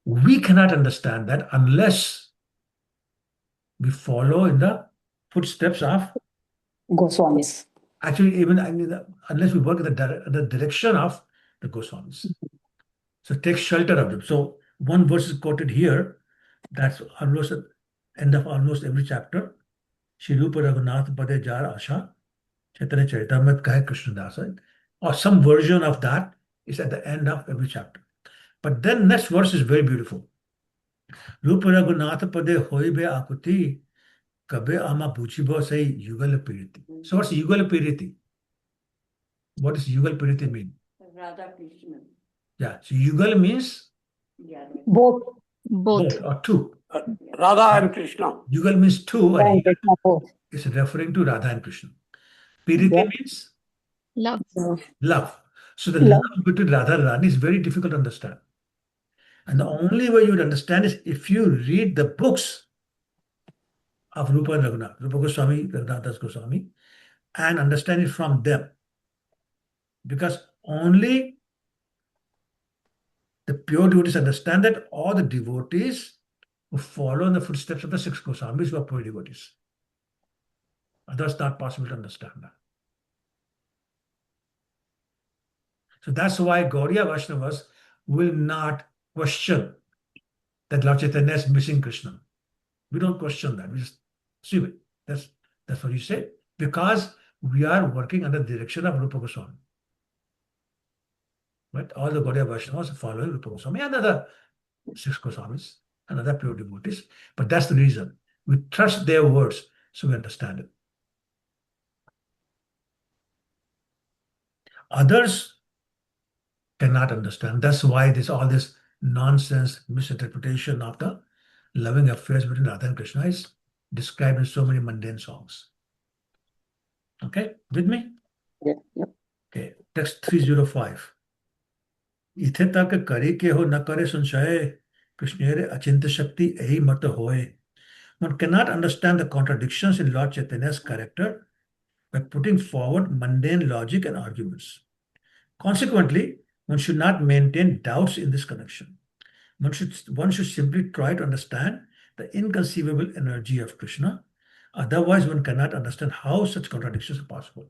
we cannot understand that unless we follow in the footsteps of Goswamis. actually even unless we work in the direction of the Goswamis. So take shelter of them. So one verse is quoted here. That's almost at the end of almost every chapter. Shri Rupa Raghunath Pade Jar Asha Chaitanya Charitamrita Kahe Krishna Dasa. Or some version of that is at the end of every chapter. But then next verse is very beautiful. Rupa Raghunath Pade Hoibe Akuti Kabe Ama Puchibo say Yugal Piriti. So what's Yugal Piriti? What does Yugal Piriti mean? Radha Krishna. Yeah, so Yugal means Both. both or two. Radha and Krishna. Yugal means two, and And here Krishna both. it's referring to Radha and Krishna. Piriti Yeah. means Love. love. So the Love. love between Radha and Rani is very difficult to understand. And the only way you would understand is if you read the books of Rupa and Raghunath, Rupa Goswami, Raghunath Das Goswami, and understand it from them. Because only the pure devotees understand that, all the devotees who follow in the footsteps of the six Goswamis who are pure devotees. Otherwise, not possible to understand that. So that's why Gaudiya Vaishnavas will not question that Lord Chaitanya is missing Krishna. We don't question that. We just see it. That's what you say. Because we are working under the direction of Rupa Goswami. Right? All the Gaudiya Vaishnavas are following Rupa Goswami and other six Goswamis and other pure devotees. But that's the reason. We trust their words, so we understand it. Others cannot understand. That's why there's all this nonsense misinterpretation of the loving affairs between Radha and Krishna is described in so many mundane songs. Okay, with me? Yeah. Okay, text 305. इथे तक करे के हो न करे संशय कृष्णेरे अचिंत शक्ति यही मत होए. One cannot understand the contradictions in Lord Chaitanya's character by putting forward mundane logic and arguments. Consequently, one should not maintain doubts in this connection. One should simply try to understand the inconceivable energy of Krishna. Otherwise, one cannot understand how such contradictions are possible.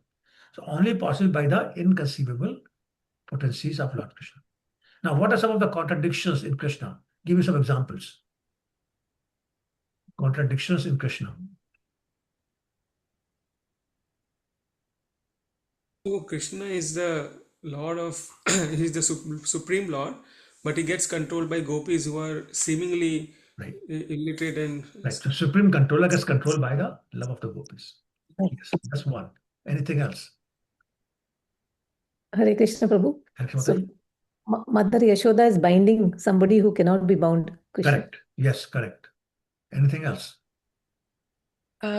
So only possible by the inconceivable potencies of Lord Krishna. Now, what are some of the contradictions in Krishna? Give me some examples. Contradictions in Krishna. So Krishna is the Lord of, he's the Supreme Lord, but he gets controlled by gopis who are seemingly Right. illiterate and... Right. So Supreme Controller gets controlled by the love of the gopis. Yes, that's one. Anything else? Hare Krishna Prabhu. Krishna So, Mataji? Mother Yashoda is binding somebody who cannot be bound. Krishna. Correct. Yes, correct. Anything else?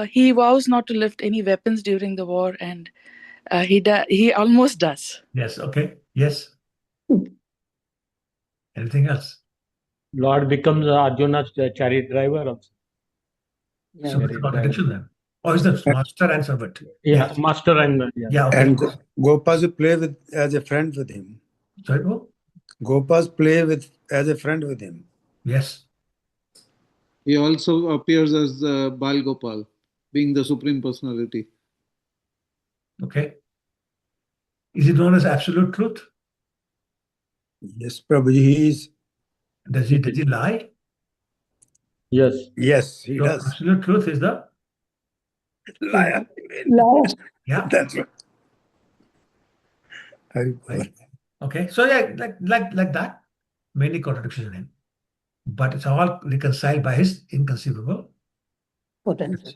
He vows not to lift any weapons during the war, and he almost does. Yes, okay. Yes. Anything else? Lord becomes Arjuna's chariot driver also. So what's the contradiction then? Or is the master and servant? Yeah, Yes. master and Yeah, okay. And Gopas play with as a friend with him. Sorry, bro? Gopas play with as a friend with him. Yes. He also appears as Bal Gopal, being the Supreme Personality. Okay. Is it known as absolute truth? Yes, Prabhuji, he is. Does he lie? Yes. Yes, he So does. absolute truth is the Liar. Liar. yeah. That's right. Right. Okay. So yeah, like that, many contradictions in him. But it's all reconciled by his inconceivable Potential.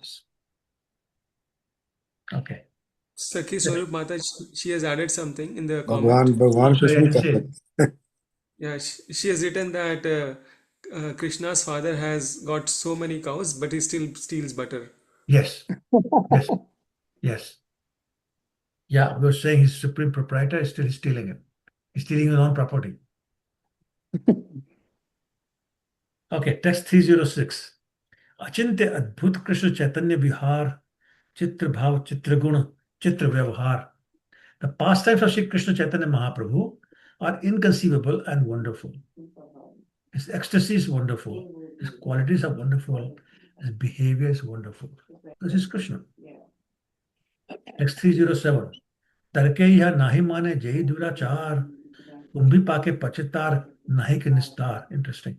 Okay. Sakhi Swarup Mata, she has added something in the Bhagwan, comment. Bhagwan Sorry, I Krishna didn't say. Yeah, she has written that Krishna's father has got so many cows, but he still steals butter. Yes. Yes. Yes. Yeah, we were saying his supreme proprietor is still stealing it. He's stealing his own property. Okay, text 306. Achintya Adbhut Krishna Chaitanya Vihar Chitra Bhav Chitra Guna Chitra Vyavahar. The pastimes of Sri Krishna Chaitanya Mahaprabhu are inconceivable and wonderful. His ecstasy is wonderful. His qualities are wonderful. His behavior is wonderful. This is Krishna. Text 307. Tarke yah nahi mane jai durachar. Kumbhi paake pachitar nahi ke nistar. Interesting.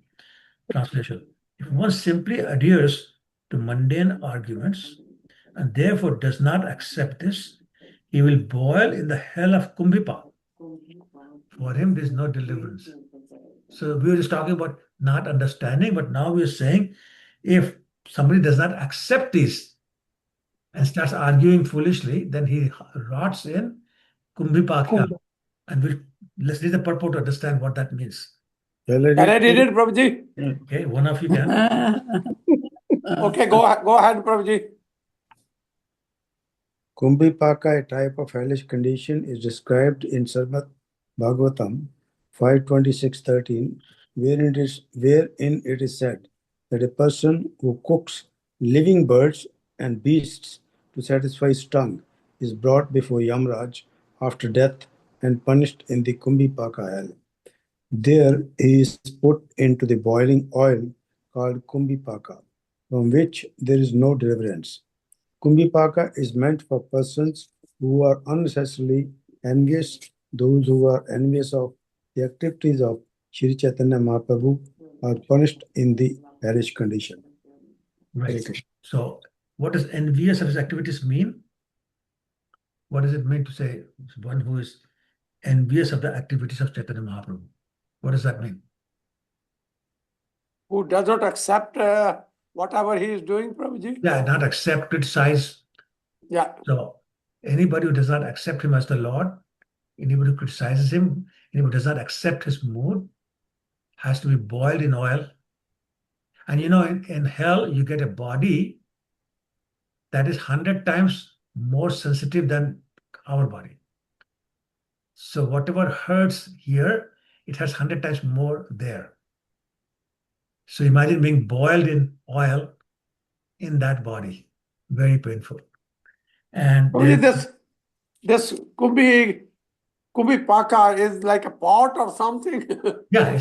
Translation. If one simply adheres to mundane arguments and therefore does not accept this, he will boil in the hell of Kumbhipa. For him, there is no deliverance. So we were just talking about not understanding, but now we are saying if somebody does not accept this and starts arguing foolishly, then he rots in Kumbhipakya. And let's read the purport to understand what that means. Can I read it, Prabhuji? Okay, one of you can. Okay, go ahead, Prabhuji. Kumbhipaka, a type of hellish condition, is described in Srimad Bhagavatam 5:26-13, wherein it is said that a person who cooks living birds and beasts to satisfy his tongue is brought before Yamraj after death and punished in the Kumbhipaka hell. There he is put into the boiling oil called Kumbhipaka, from which there is no deliverance. Kumbhipaka is meant for persons who are unnecessarily envious, those who are envious of the activities of Sri Chaitanya Mahaprabhu are punished in the hellish condition. Right. So what does envious of his activities mean? What does it mean to say one who is envious of the activities of Chaitanya Mahaprabhu? What does that mean? Who does not accept whatever he is doing, Prabhuji? Yeah, not accept, criticize. Yeah. So anybody who does not accept him as the Lord, anybody who criticizes him, anybody who does not accept his mood, has to be boiled in oil. And you know, in hell, you get a body that is 100 times more sensitive than our body. So whatever hurts here, it has 100 times more there. So imagine being boiled in oil in that body. Very painful. And Prabhuji, this Kumbhipaka is like a pot or something. yeah,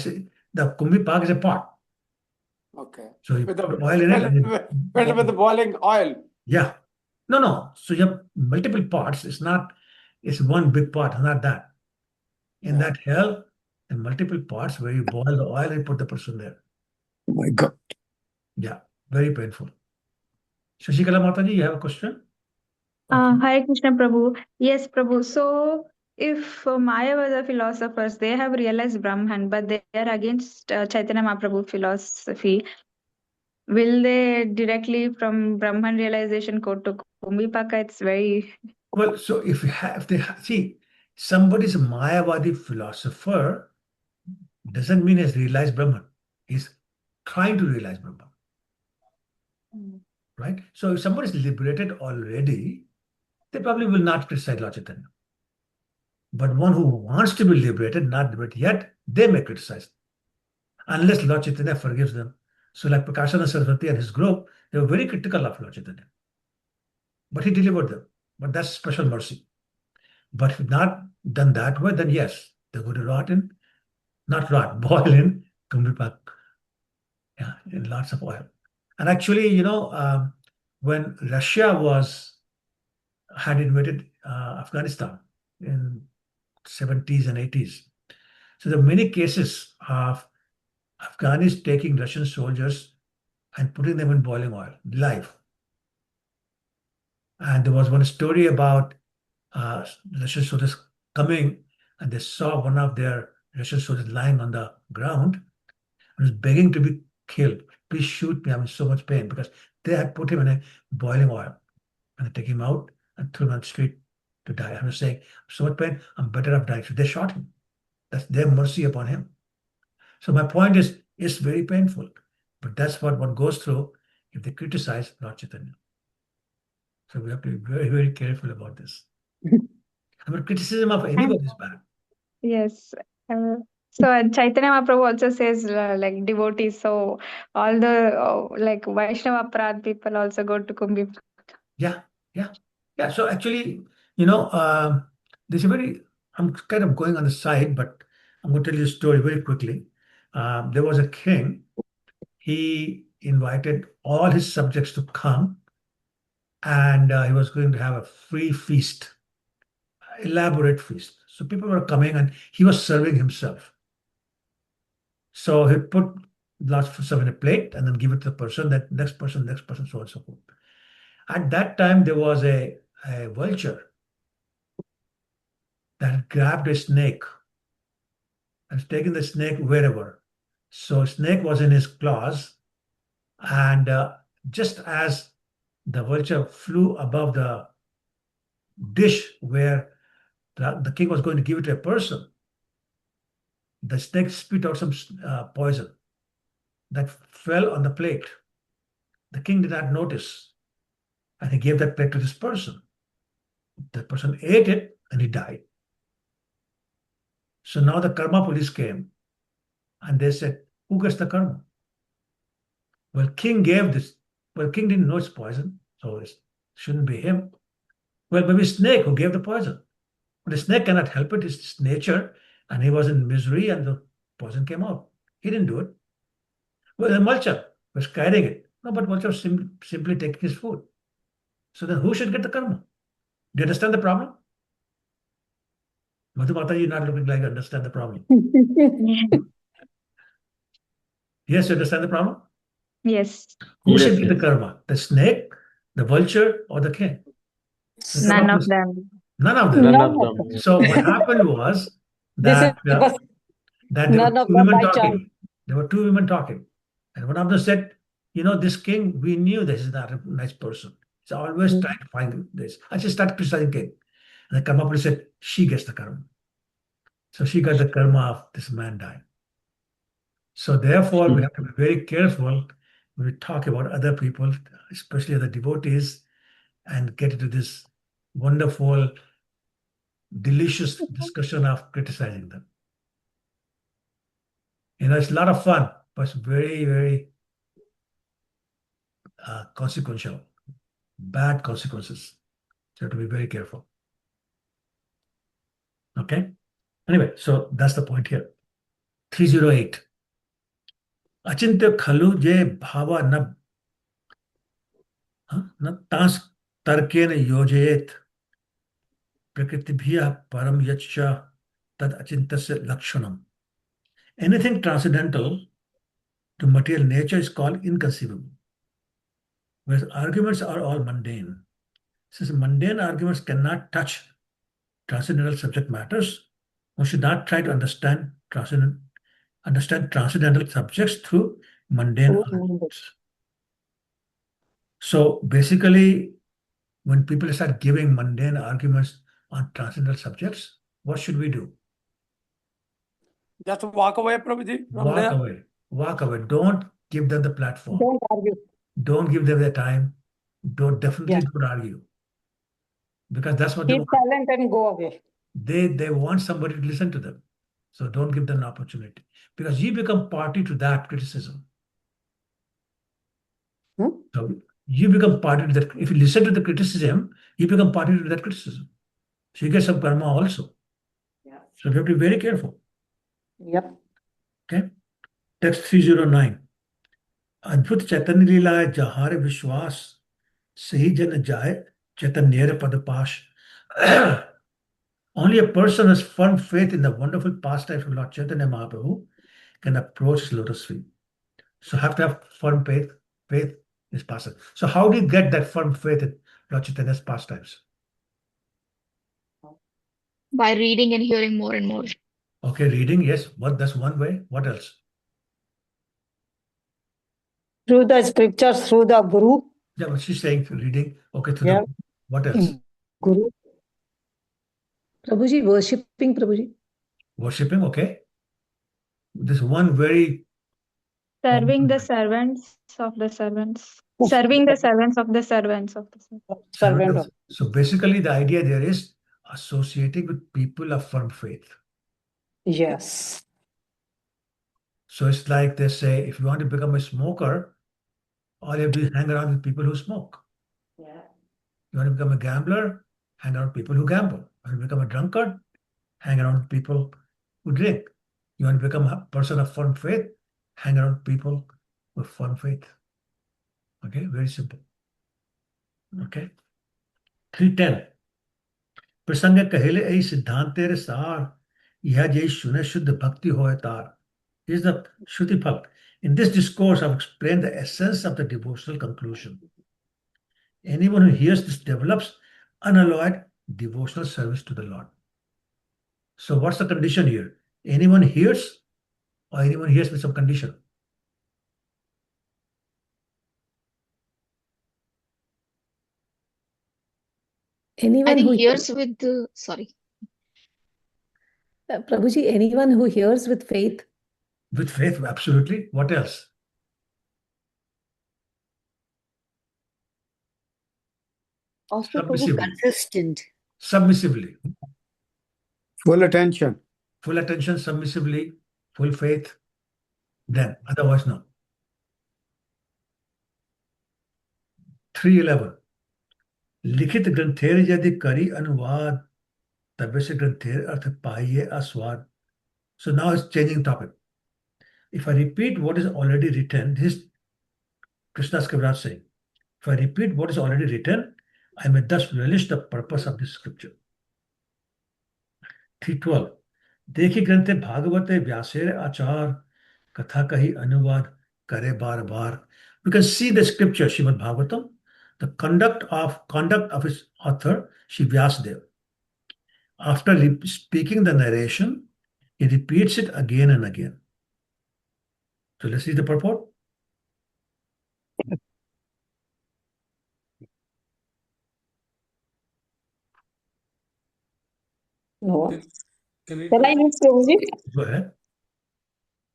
the Kumbhipak is a pot. Okay. So you With put oil in it. with the boiling oil. Yeah. No. So you have multiple pots. It's one big pot, not that. In that hell, the multiple pots where you boil the oil and put the person there. Oh my God. Yeah, very painful. Shashikala Mataji, you have a question? Hare Krishna Prabhu. Yes, Prabhu. So, if Mayavada philosophers, they have realized Brahman, but they are against Chaitanya Mahaprabhu philosophy, will they directly from Brahman realization go to Kumbhipaka? It's very... Well, so if see, somebody is a Mayavadi philosopher, doesn't mean he's realized Brahman. He's trying to realize Brahman. Right? So if somebody is liberated already, they probably will not criticize Lord Chaitanya. But one who wants to be liberated, not liberated yet, they may criticize. Unless Lord Chaitanya forgives them. So like Prakashananda Saraswati and his group, They were very critical of Lord Chaitanya. But he delivered them. But that's special mercy. But if not done that way, then yes, they're going to boil in Kumbipak. Yeah, in lots of oil. And actually, when Russia had invaded Afghanistan in 70s and 80s, so there are many cases of Afghans taking Russian soldiers and putting them in boiling oil live. And there was one story about Russian soldiers coming and they saw one of their Russian soldiers lying on the ground and was begging to be killed. Please shoot me. I'm in so much pain, because they had put him in a boiling oil and they take him out and threw him on the street to die. I was saying, so much pain, I'm better off dying. So they shot him. That's their mercy upon him. So my point is, it's very painful, but that's what one goes through if they criticize Lord Chaitanya. So we have to be very, very careful about this. I mean, criticism of anybody is bad. Yes. So Chaitanya Mahaprabhu also says like devotees. So all the like Vaishnava Aparad people also go to Kumbhi. Yeah. So actually, there's I'm kind of going on the side, but I'm going to tell you a story very quickly. There was a king. He invited all his subjects to come, and he was going to have a free feast, elaborate feast. So people were coming, and he was serving himself. So he put lots of stuff in a plate and then give it to the person, that next person, so on and so forth. At that time, there was a vulture that grabbed a snake and taken the snake wherever. So snake was in his claws, and just as the vulture flew above the dish where the king was going to give it to a person, the snake spit out some poison that fell on the plate. The king did not notice, and he gave that plate to this person. The person ate it, and he died. So now the karma police came, and they said, who gets the karma? Well, king gave this. Well, king didn't know it's poison, so it shouldn't be him. Well, maybe snake who gave the poison. But the snake cannot help it. It's its nature, and he was in misery, and the poison came out. He didn't do it. Well, the vulture was carrying it. No, but vulture was simply taking his food. So then who should get the karma? Do you understand the problem? Madhu Mata, you're not looking like you understand the problem. Yes, you understand the problem? Yes. Who should get the karma? The snake, the vulture, or the king? None of them. None of them. None of them. So what happened was This is that because that there were none of two them women by chance. talking. There were two women talking. And one of them said, this king, we knew this is not a nice person. He's always trying to find this. I just started criticizing king. And the karma police said, she gets the karma. So she got the karma of this man dying. So therefore, we have to be very careful when we talk about other people, especially other devotees, and get into this wonderful, delicious discussion of criticizing them. It's a lot of fun, but it's very, very consequential, bad consequences. So you have to be very careful. Okay? Anyway, so that's the point here. 308. Achintya khalu je bhava na tas tarkena yojayet prakritibhya param yacha tad achintasya lakshanam. Anything transcendental to material nature is called inconceivable, whereas arguments are all mundane. Since mundane arguments cannot touch transcendental subject matters, one should not try to understand transcendental subjects through mundane arguments. So basically, when people start giving mundane arguments on transcendental subjects, what should we do? Just walk away, Prabhuji, from there. Walk away. Don't give them the platform. Don't argue. Don't give them the time. Definitely don't argue. Because that's what they Keep want. silent and go away. They want somebody to listen to them. So don't give them an opportunity. Because you become party to that criticism. So you become party to that. If you listen to the criticism, you become party to that criticism. So you get some karma also. Yeah. So you have to be very careful. Yep. Okay. Text 309. अद्भुत चैतन्य लीला जहार विश्वास सही जन जाए चैतन्य पद पाश. Only a person who has firm faith in the wonderful pastimes of Lord Chaitanya Mahaprabhu can approach his lotus feet. So have to have firm faith in his pastimes. So how do you get that firm faith in Lord Chaitanya's pastimes? By reading and hearing more and more. Okay, reading, yes. That's one way. What else? Through the scriptures, through the Guru. Yeah, but she's saying reading. Okay, through Yeah. what else? Guru. Prabhuji, worshipping Prabhuji. Worshipping, okay. This one very Serving the servants of the servants. Serving the servants of the servants of the servants. Servant of. So basically the idea there is associating with people of firm faith. Yes. So it's like they say, if you want to become a smoker, all you have to do is hang around with people who smoke. Yeah. You want to become a gambler, hang around with people who gamble. You want to become a drunkard, hang around with people who drink. You want to become a person of firm faith, hang around with people with firm faith. Okay, very simple. Okay. 310. प्रसंग कहले ऐ सिद्धांतेर सार यह जय सुने शुद्ध भक्ति होय तार. Is the Shruti Bhakt. In this discourse, I've explained the essence of the devotional conclusion. Anyone who hears this develops unalloyed devotional service to the Lord. So what's the condition here? Anyone hears or anyone hears with some condition? Anyone I think who hears with the, sorry. Prabhuji, anyone who hears with faith. With faith, absolutely. What else? Also, Prabhu, Submissively. consistent. Submissively. Full attention. Full attention, submissively, full faith. Then, otherwise, no. 311. लिखित ग्रंथेर यदि करी अनुवाद तबे से ग्रंथेर अर्थ पाइये आस्वाद. So now it's changing topic. If I repeat what is already written, this is Krishna's Kaviraj saying, if I repeat what is already written, I may thus relish the purpose of this scripture. 312. देखी ग्रंथे भागवते व्यासेर आचार कथा कही अनुवाद करे बार बार. We can see the scripture Srimad Bhagavatam, the conduct of its author Shri Vyasadeva. After speaking the narration, he repeats it again and again. So let's read the purport. No. Can I Can I read, Prabhuji? Go ahead.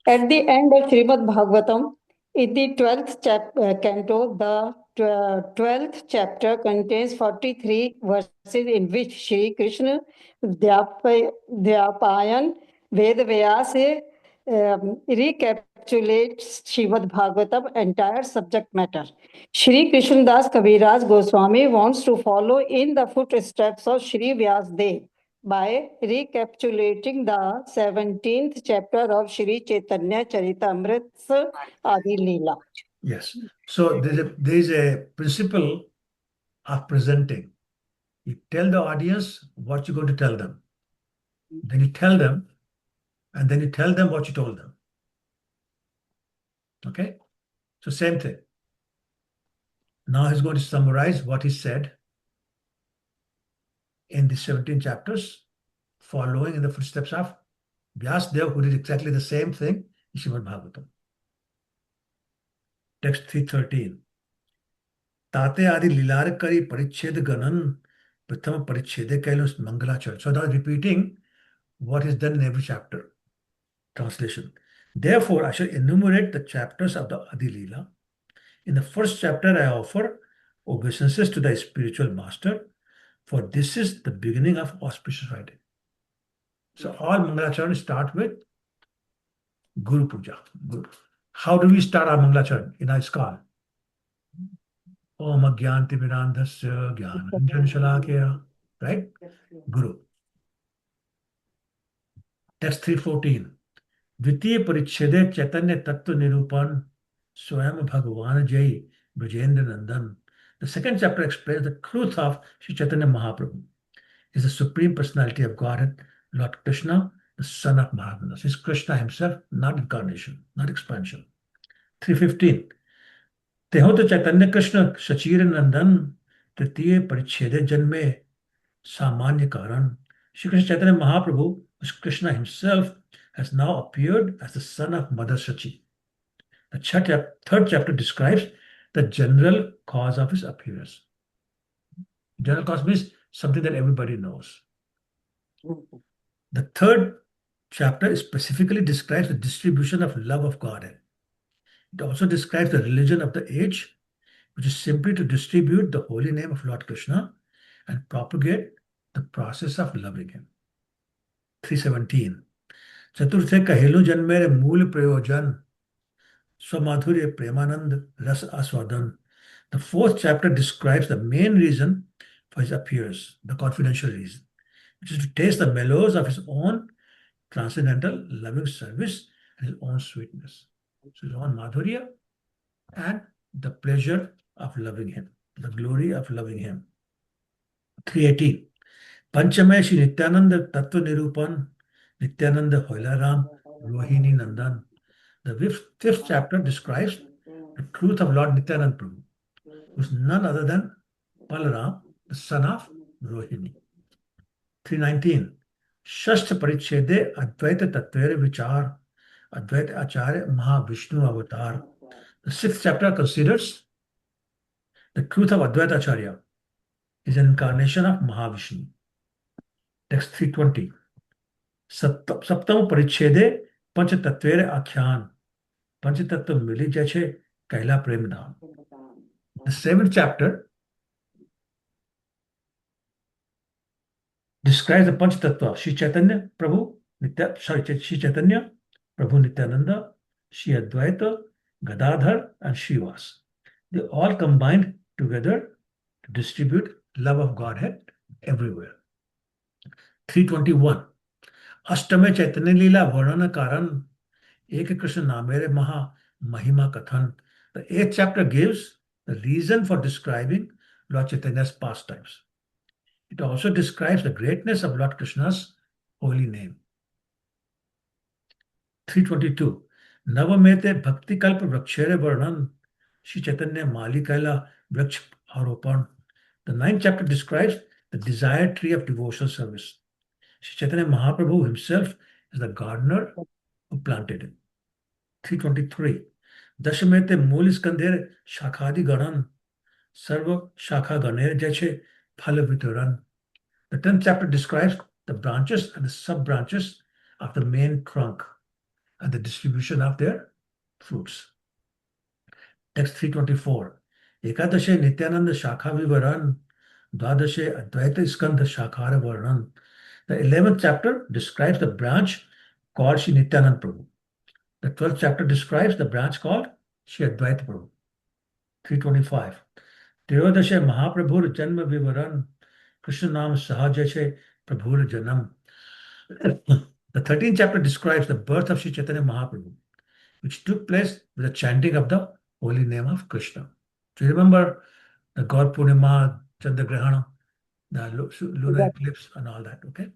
At the end of Srimad Bhagavatam, in the 12th canto, the 12th chapter contains 43 verses in which Shri Krishna Dhyapayan Vedvyasa recapitulates Srimad Bhagavatam entire subject matter. Shri Krishnadas Kaviraj Goswami wants to follow in the footsteps of Shri Vyasadeva by recapitulating the 17th chapter of Shri Chaitanya Charitamrita Adi Lila. Yes. So there's a principle of presenting. You tell the audience what you're going to tell them. Then you tell them, and then you tell them what you told them. Okay? So same thing. Now he's going to summarize what he said in the 17 chapters, following in the footsteps of Vyasadeva, who did exactly the same thing in Srimad Bhagavatam. Text 313. Tate adi lilar kari pariched ganan prathama parichede kailos mangalachar. So now repeating what is done in every chapter. Translation. Therefore, I shall enumerate the chapters of the Adi Lila. In the first chapter, I offer obeisances to the spiritual master, for this is the beginning of auspicious writing. So all Mangalacharan start with Guru Puja. How do we start our Mangalacharan in our skull? Om Agyantimirandhasya Jnananjana Shalakaya. Right? Guru. Text 314. द्वितीय परिच्छेदे चैतन्य तत्व निरूपण स्वयं भगवान जय Brajendra Nandan. The second chapter explains the truth of Sri Chaitanya Mahaprabhu. Is the Supreme Personality of Godhead, Lord Krishna, the son of Mahaprabhu. Is Krishna himself, not incarnation, not expansion. 315. तेहो तो चैतन्य कृष्ण सचीर नंदन तृतीय परिच्छेदे जन्मे सामान्य कारण. Shri Krishna Chaitanya Mahaprabhu, which Krishna himself has now appeared as the son of Mother Sachi. The third chapter describes the general cause of his appearance. General cause means something that everybody knows. The third chapter specifically describes the distribution of love of God. It also describes the religion of the age, which is simply to distribute the holy name of Lord Krishna and propagate the process of loving him. 317. चतुर्थे कहेलु जन्मेरे मूल प्रयोजन स्वमाधुर्य प्रेमानंद रस आस्वादन. The fourth chapter describes the main reason for his appearance, the confidential reason, which is to taste the mellows of his own transcendental loving service and his own sweetness. So his own madhurya and the pleasure of loving him, the glory of loving him. 318. Panchame Shri Nityananda Tattva Nirupan Nityananda Hoilaram Rohini Nandan. The fifth chapter describes the truth of Lord Nityananda Prabhu, who is none other than Balaram, the son of Rohini. 319. Shastra Parichede Advaita Tattvere Vichar Advaita Acharya Mahavishnu Avatar. The sixth chapter considers the truth of Advaita Acharya is an incarnation of Mahavishnu. Text 320. Saptam Parichede Panchatatvere Akhyan. Panchatattva Mili Jache Kaila Premdham. The seventh chapter describes the Panchatattva, Shri Chaitanya Prabhu, Shri Chaitanya, Prabhu Nityananda, Shri Advaita, Gadadhar, and Srivas. They all combined together to distribute love of Godhead everywhere. 321. Ashtame Chaitanya Lila Varnana Karan Ek Krishna Namere Maha Mahima Kathan. The eighth chapter gives the reason for describing Lord Chaitanya's pastimes. It also describes the greatness of Lord Krishna's holy name. 322. Navamete Bhakti Kalpa Vrakshere Varnan Shri Chaitanya Malikaila Vraksh Aropan. The ninth chapter describes the desired tree of devotional service. Shri Chaitanya Mahaprabhu himself is the gardener who planted it. 323. Dashamete Muliskandher Shakhadi Garan Sarva Shakha Ganer Jache Phalavitaran. The 10th chapter describes the branches and the sub-branches of the main trunk and the distribution of their fruits. Text 324. Ekadashe Nityananda Shakha Vivaran Dwadashe Advaita Skandha Shakhara Varnan. The 11th chapter describes the branch called Shri Nityananda Prabhu. The 12th chapter describes the branch called Shri Advaita Prabhu. 325. Tirodashe Mahaprabhur Janma Vivaran Krishna Nam Sahajache Prabhur Janam. The 13th chapter describes the birth of Sri Chaitanya Mahaprabhu, which took place with the chanting of the holy name of Krishna. So you remember the God Purnima, Chandragrahana, the lunar eclipse and all that, okay?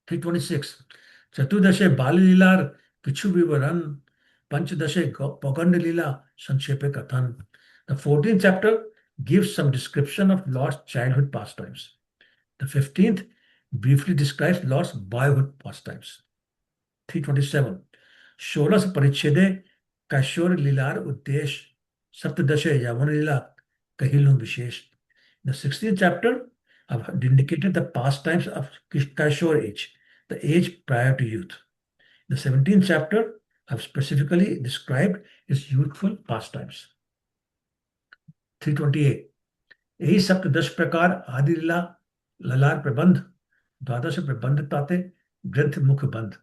326. Chaturdashe Bali Lilar Kichu Vivaran Panchadashe Paganda Lila Sanchepe Kathan. The 14th chapter gives some description of Lord's childhood pastimes. The 15th briefly describes Lord's boyhood pastimes. 327. Sholas Parichede Kashor Lilar Uddesh Saptadashe Yavana Lila Kahilun Vishesh. The 16th chapter have indicated the pastimes of Kashor age, the age prior to youth. The 17th chapter have specifically described his youthful pastimes. 328. यही सप्तदश प्रकार आदि लीला ललार प्रबंध द्वादश प्रबंध ताते ग्रंथ मुख बंध.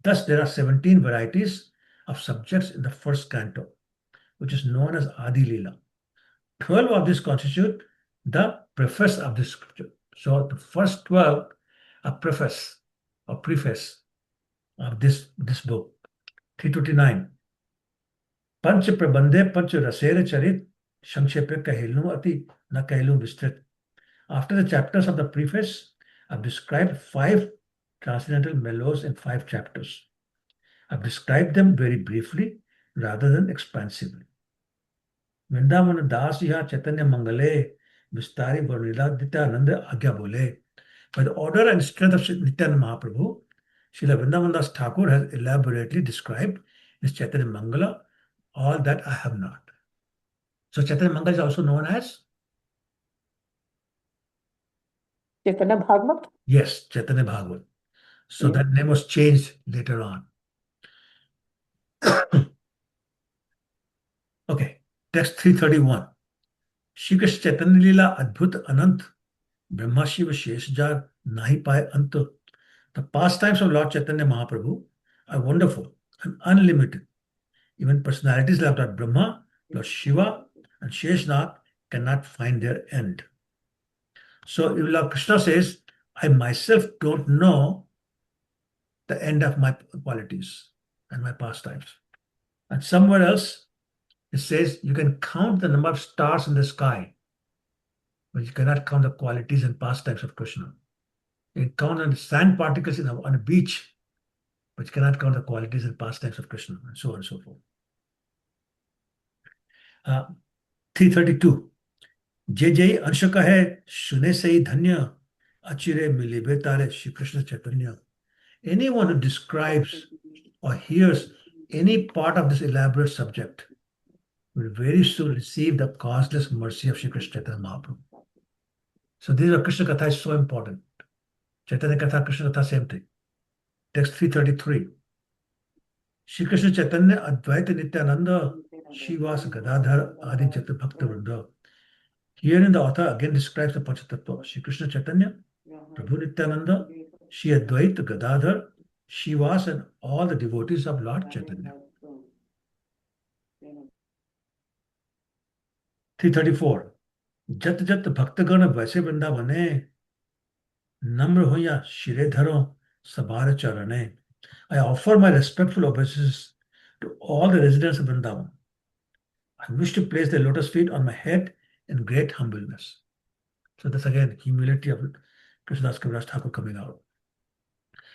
Thus there are 17 varieties of subjects in the first canto, which is known as Adi Lila. 12 of this constitute the preface of this scripture. So the first 12 are preface or preface of this book. 329. पंच प्रबंधे पंच रसेर चरित संक्षेप कहलूं अति न कहलूं विस्तृत. After the chapters of the preface, I've described 5 transcendental mellows in 5 chapters. I've described them very briefly rather than expansively. Vrindavan दास यहाँ चैतन्य मंगले विस्तारी वर्णिला नित्यानंद आज्ञा बोले. By the order and strength of Nityananda Mahaprabhu, Srila Vrindavan Das Thakur has elaborately described in his Chaitanya Mangala all that I have not. So Chaitanya Mangala is also known as? Chaitanya Bhagavat? Yes, Chaitanya Bhagavat. So that name was changed later on. Okay, text 331. Shri Krishna Chaitanya Lila Adbhut Anant Brahma Shiva Sheshjar Nahi Pai Ant. The pastimes of Lord Chaitanya Mahaprabhu are wonderful and unlimited. Even personalities like Lord Brahma, Lord Shiva, and Sheshnath cannot find their end. So if Lord Krishna says, I myself don't know the end of my qualities and my pastimes. And somewhere else, it says you can count the number of stars in the sky, but you cannot count the qualities and pastimes of Krishna. You can count on the sand particles on a beach, but you cannot count the qualities and pastimes of Krishna, and so on and so forth. 332. जय जय अंश कहे सुने से ही धन्य अचिरे मिले तारे Shri Krishna Chaitanya. Anyone who describes or hears any part of this elaborate subject will very soon receive the causeless mercy of Shri Krishna Chaitanya Mahaprabhu. So this is Krishna Katha is so important. Chaitanya Katha, Krishna Katha, same thing. Text 333. Shri Krishna Chaitanya Advaita Nityananda Shivas Gadadhar Adi Jata Bhakta Vrinda. Herein the author again describes the Panchatattva. Shri Krishna Chaitanya, Prabhu Nityananda, Shri Advaita Gadadhar, Shivas, and all the devotees of Lord Chaitanya. 334. Jat Jat Bhaktagana Vaise Vrindavane Namra Hoya Shiredharo Sabhara Charane. I offer my respectful obeisances to all the residents of Vrindavan. I wish to place their lotus feet on my head in great humbleness. So that's again humility of Krishnadas Kaviraj Thakur coming out.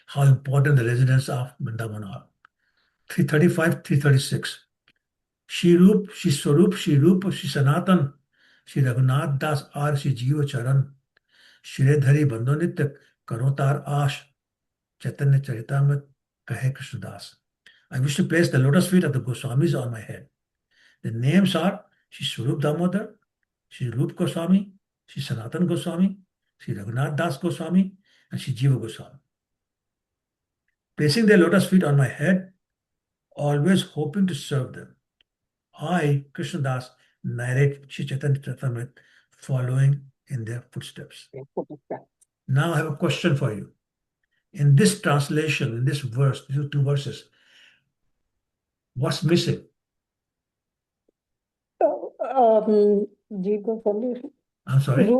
How important the residents of Vrindavan are. 335, 336. Shri Rup, Shri Swarup, Shri Rup, Shri Sanatan, Shri Raghunath Das Ar, Shri Jiva Charan, Shri Dhari Bandho Nitya Karotar Ash, Chaitanya Charitamrita Kahe Krishnadas. I wish to place the lotus feet of the Goswamis on my head. The names are Shri Swarup Damodar, Shri Rup Goswami, Shri Sanatan Goswami, Shri Raghunath Das Goswami, and Shri Jiva Goswami. Placing their lotus feet on my head, always hoping to serve them. I, Krishnadas, narrate Shri Chaitanya Charitamrita, following in their footsteps. Now I have a question for you. In this translation, in this verse, these 2 verses, what's missing? I'm sorry?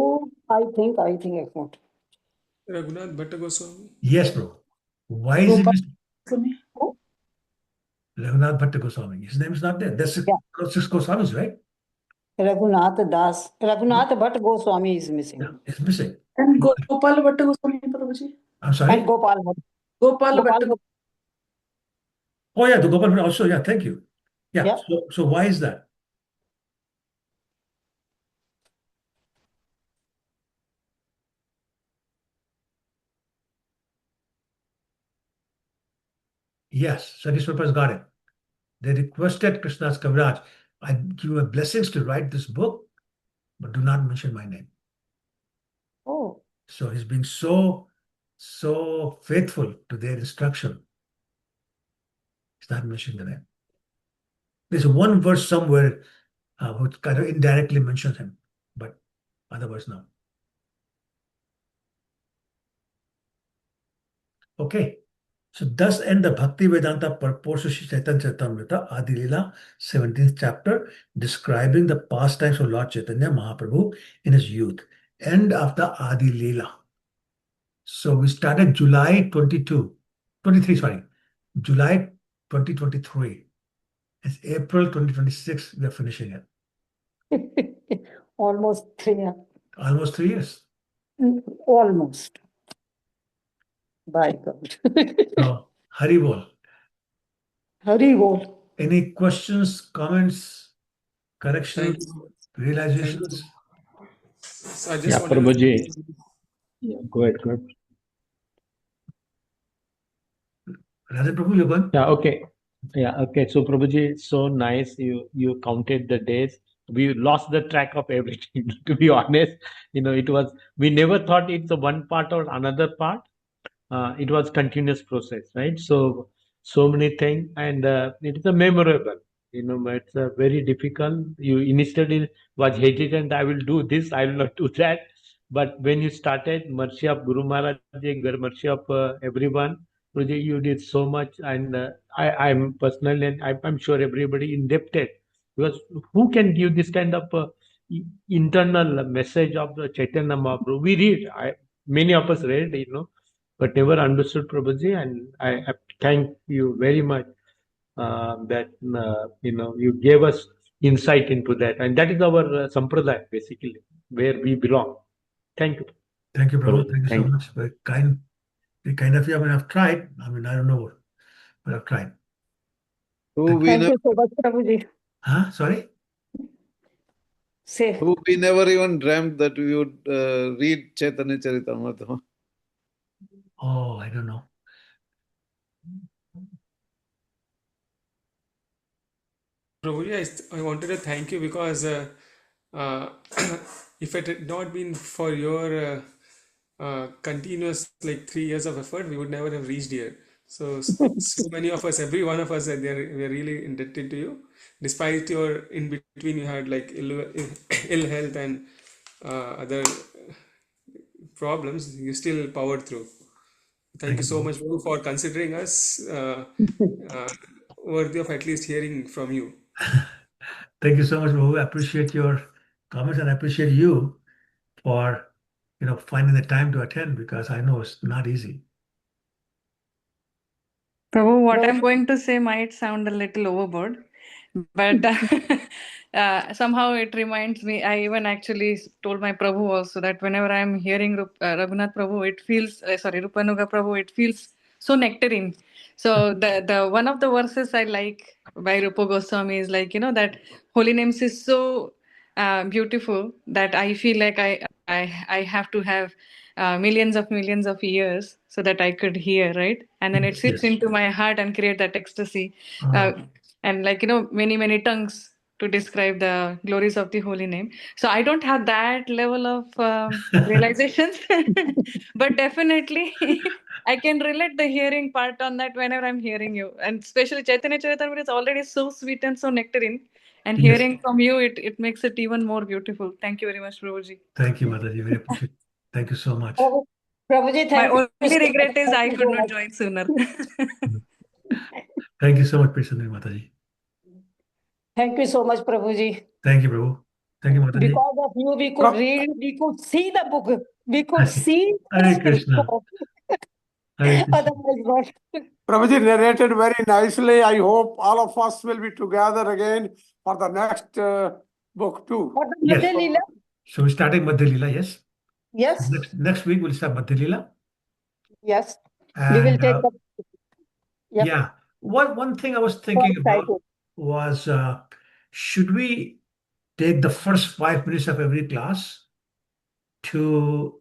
I think it's not. Raghunath Bhatta Goswami. Yes, bro. Why is it Gopal missing? Goswami. Raghunath Bhatta Goswami. His name is not there. There's 6 Goswamis, right? Raghunath Bhatt Goswami is missing. Yeah, it's missing. And Gopal Bhatta Goswami, Prabhuji. I'm sorry? And Gopal Bhatt. Gopal Bhatta. Gopal. Oh, yeah, the Gopal Bhatta also. Yeah, thank you. Yeah, Yeah. so why is that? Yes, Satiswara's got it. They requested Krishnadas Kaviraj, I give you blessings to write this book, but do not mention my name. Oh. So he's being so faithful to their instruction. He's not mentioning the name. There's one verse somewhere which kind of indirectly mentions him, but otherwise no. Okay, So thus end the Bhakti Vedanta purport of Sri Chaitanya Charitamrita, Adi Lila, 17th chapter, describing the pastimes of Lord Chaitanya Mahaprabhu in his youth. End of the Adi Lila. So we started July 23, sorry, July 2023. It's April 2026, we are finishing it. Almost 3 years. Almost 3 years. Almost. By God. So, Hari Bol. Hari Bol. Any questions, comments, Thank corrections, you. realizations? So I just Yeah, wanted Prabhuji. to Yeah, go ahead, go ahead. Radha Prabhu, you're going? Yeah, okay. Yeah, okay. So Prabhuji, so nice. You counted the days. We lost the track of everything, to be honest. It was, we never thought it's a one part or another part. It was continuous process, right? So many things, and it is a memorable. It's a very difficult. You initially was hesitant. I will do this. I will not do that. But when you started, mercy of Guru Maharaj, mercy of everyone, Prabhuji, you did so much, and I'm personally, and I'm sure everybody indebted, because who can give this kind of internal message of the Chaitanya Mahaprabhu? We read, many of us read, but never understood Prabhuji, and I thank you very much that you gave us insight into that, and that is our sampradaya basically, where we belong. Thank you. Thank you, Prabhu. Prabhuji. Thank you so Thank you. much. Very kind of you. I mean, I've tried. I mean, I don't know, but I've tried. Who we Thank never, you so much, Prabhuji. Huh? Sorry? Say. who we never even dreamt that we would read Chaitanya Charitamrita. Oh, I don't know. Prabhuji, I wanted to thank you because uh, if it had not been for your continuous 3 years of effort, we would never have reached here. So many of us, every one of us, we're really indebted to you. Despite your in between, you had ill health and other problems, you still powered through. Thank you so much, Prabhu, for considering us uh, worthy of at least hearing from you. Thank you so much, Prabhu. I appreciate your comments, and I appreciate you for finding the time to attend, because I know it's not easy. Prabhu, what I'm going to say might sound a little overboard, but somehow it reminds me. I even actually told my Prabhu also that whenever I'm hearing Raghunath Prabhu, it feels, Rupanuga Prabhu, it feels so nectarine. So the one of the verses I like by Rupa Goswami is that holy names is so beautiful that I feel like I have to have millions of years so that I could hear, right? And then it sits Yes. into my heart and create that ecstasy. Oh. And many tongues to describe the glories of the holy name. So I don't have that level of realizations, but definitely I can relate the hearing part on that whenever I'm hearing you. And especially Chaitanya Charitamrita is already so sweet and so nectarine. And Yes. hearing from you, it makes it even more beautiful. Thank you very much, Prabhuji. Thank you, Mataji. Very appreciate it. Thank you so much. Prabhuji, My thank you. only regret is I Thank you could so not much. join sooner. Thank you so much, Prasad Mataji. Thank you so much, Prabhuji. Thank you, Prabhu. Thank you, Mataji. Because of you, we could read, we could see the book, we could see Hare the Krishna. book. Hare Krishna. Otherwise, what? Prabhuji narrated very nicely. I hope all of us will be together again for the next book too. For the Yes. Madhya Lila? So we're starting Madhya Lila, yes? Yes. Next week we'll start Madhya Lila. Yes. We will And take the. Yep. yeah, one thing I was thinking about was, should we take the first 5 minutes of every class to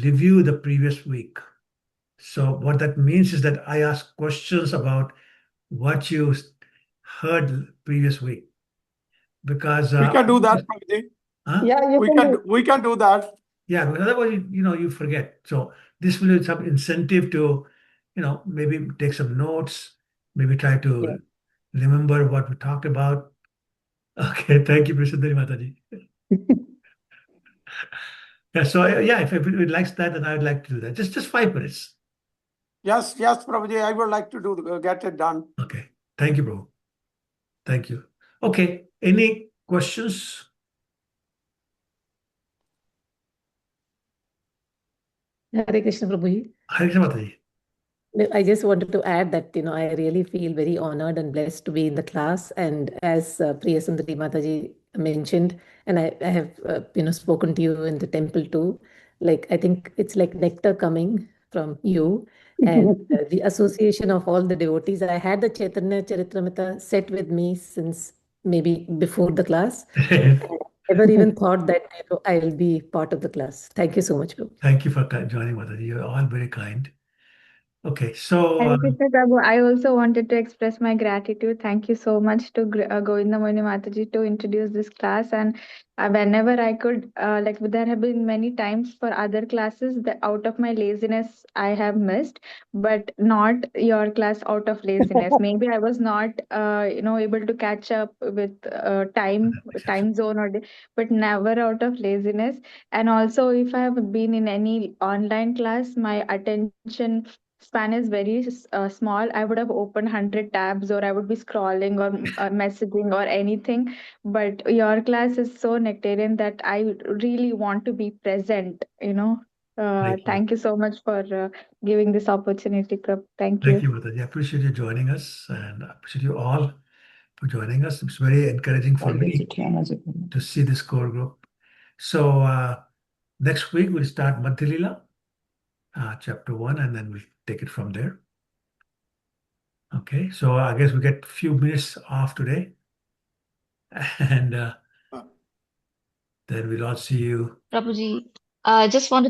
review the previous week? So what that means is that I ask questions about what you heard previous week, because we can do that, Prabhuji. Huh? Yeah, we can do that. Yeah, because otherwise, you forget. So this will be some incentive to, maybe take some notes, maybe try to remember what we talked about. Okay, thank you, Prasundari Mataji. Yeah, so yeah, if it likes that, then I would like to do that. Just 5 minutes. Yes, Prabhuji, I would like to get it done. Okay. Thank you, Prabhu. Thank you. Okay. Any questions? Hare Krishna Prabhuji. Hare Krishna Mataji. I just wanted to add that, I really feel very honored and blessed to be in the class. And as Priya Sundari Mataji mentioned, and I have, spoken to you in the temple too, like, I think it's like nectar coming from you and the association of all the devotees. I had the Chaitanya Charitamrita set with me since maybe before the class. And I never even thought that I will be part of the class. Thank you so much, Prabhu. Thank you for joining, Mataji. You're all very kind. Okay, so Hare Krishna Prabhu, I also wanted to express my gratitude. Thank you so much to Govindamoni Mataji to introduce this class. And whenever I could, there have been many times for other classes that out of my laziness I have missed, but not your class out of laziness. Maybe I was not, able to catch up with time zone but never out of laziness. And also, if I have been in any online class, my attention span is very small. I would have opened 100 tabs, or I would be scrolling or messaging or anything. But your class is so nectarian that I really want to be present. Thank you so much for giving this opportunity, Prab. Thank thank you. you, Mataji. I appreciate you joining us, and I appreciate you all for joining us. It's very encouraging for me to see this core group. So next week we'll start Madhya Lila, chapter 1, and then we'll take it from there. Okay, so I guess we get a few minutes off today, and then we'll all see you. Prabhuji, just want to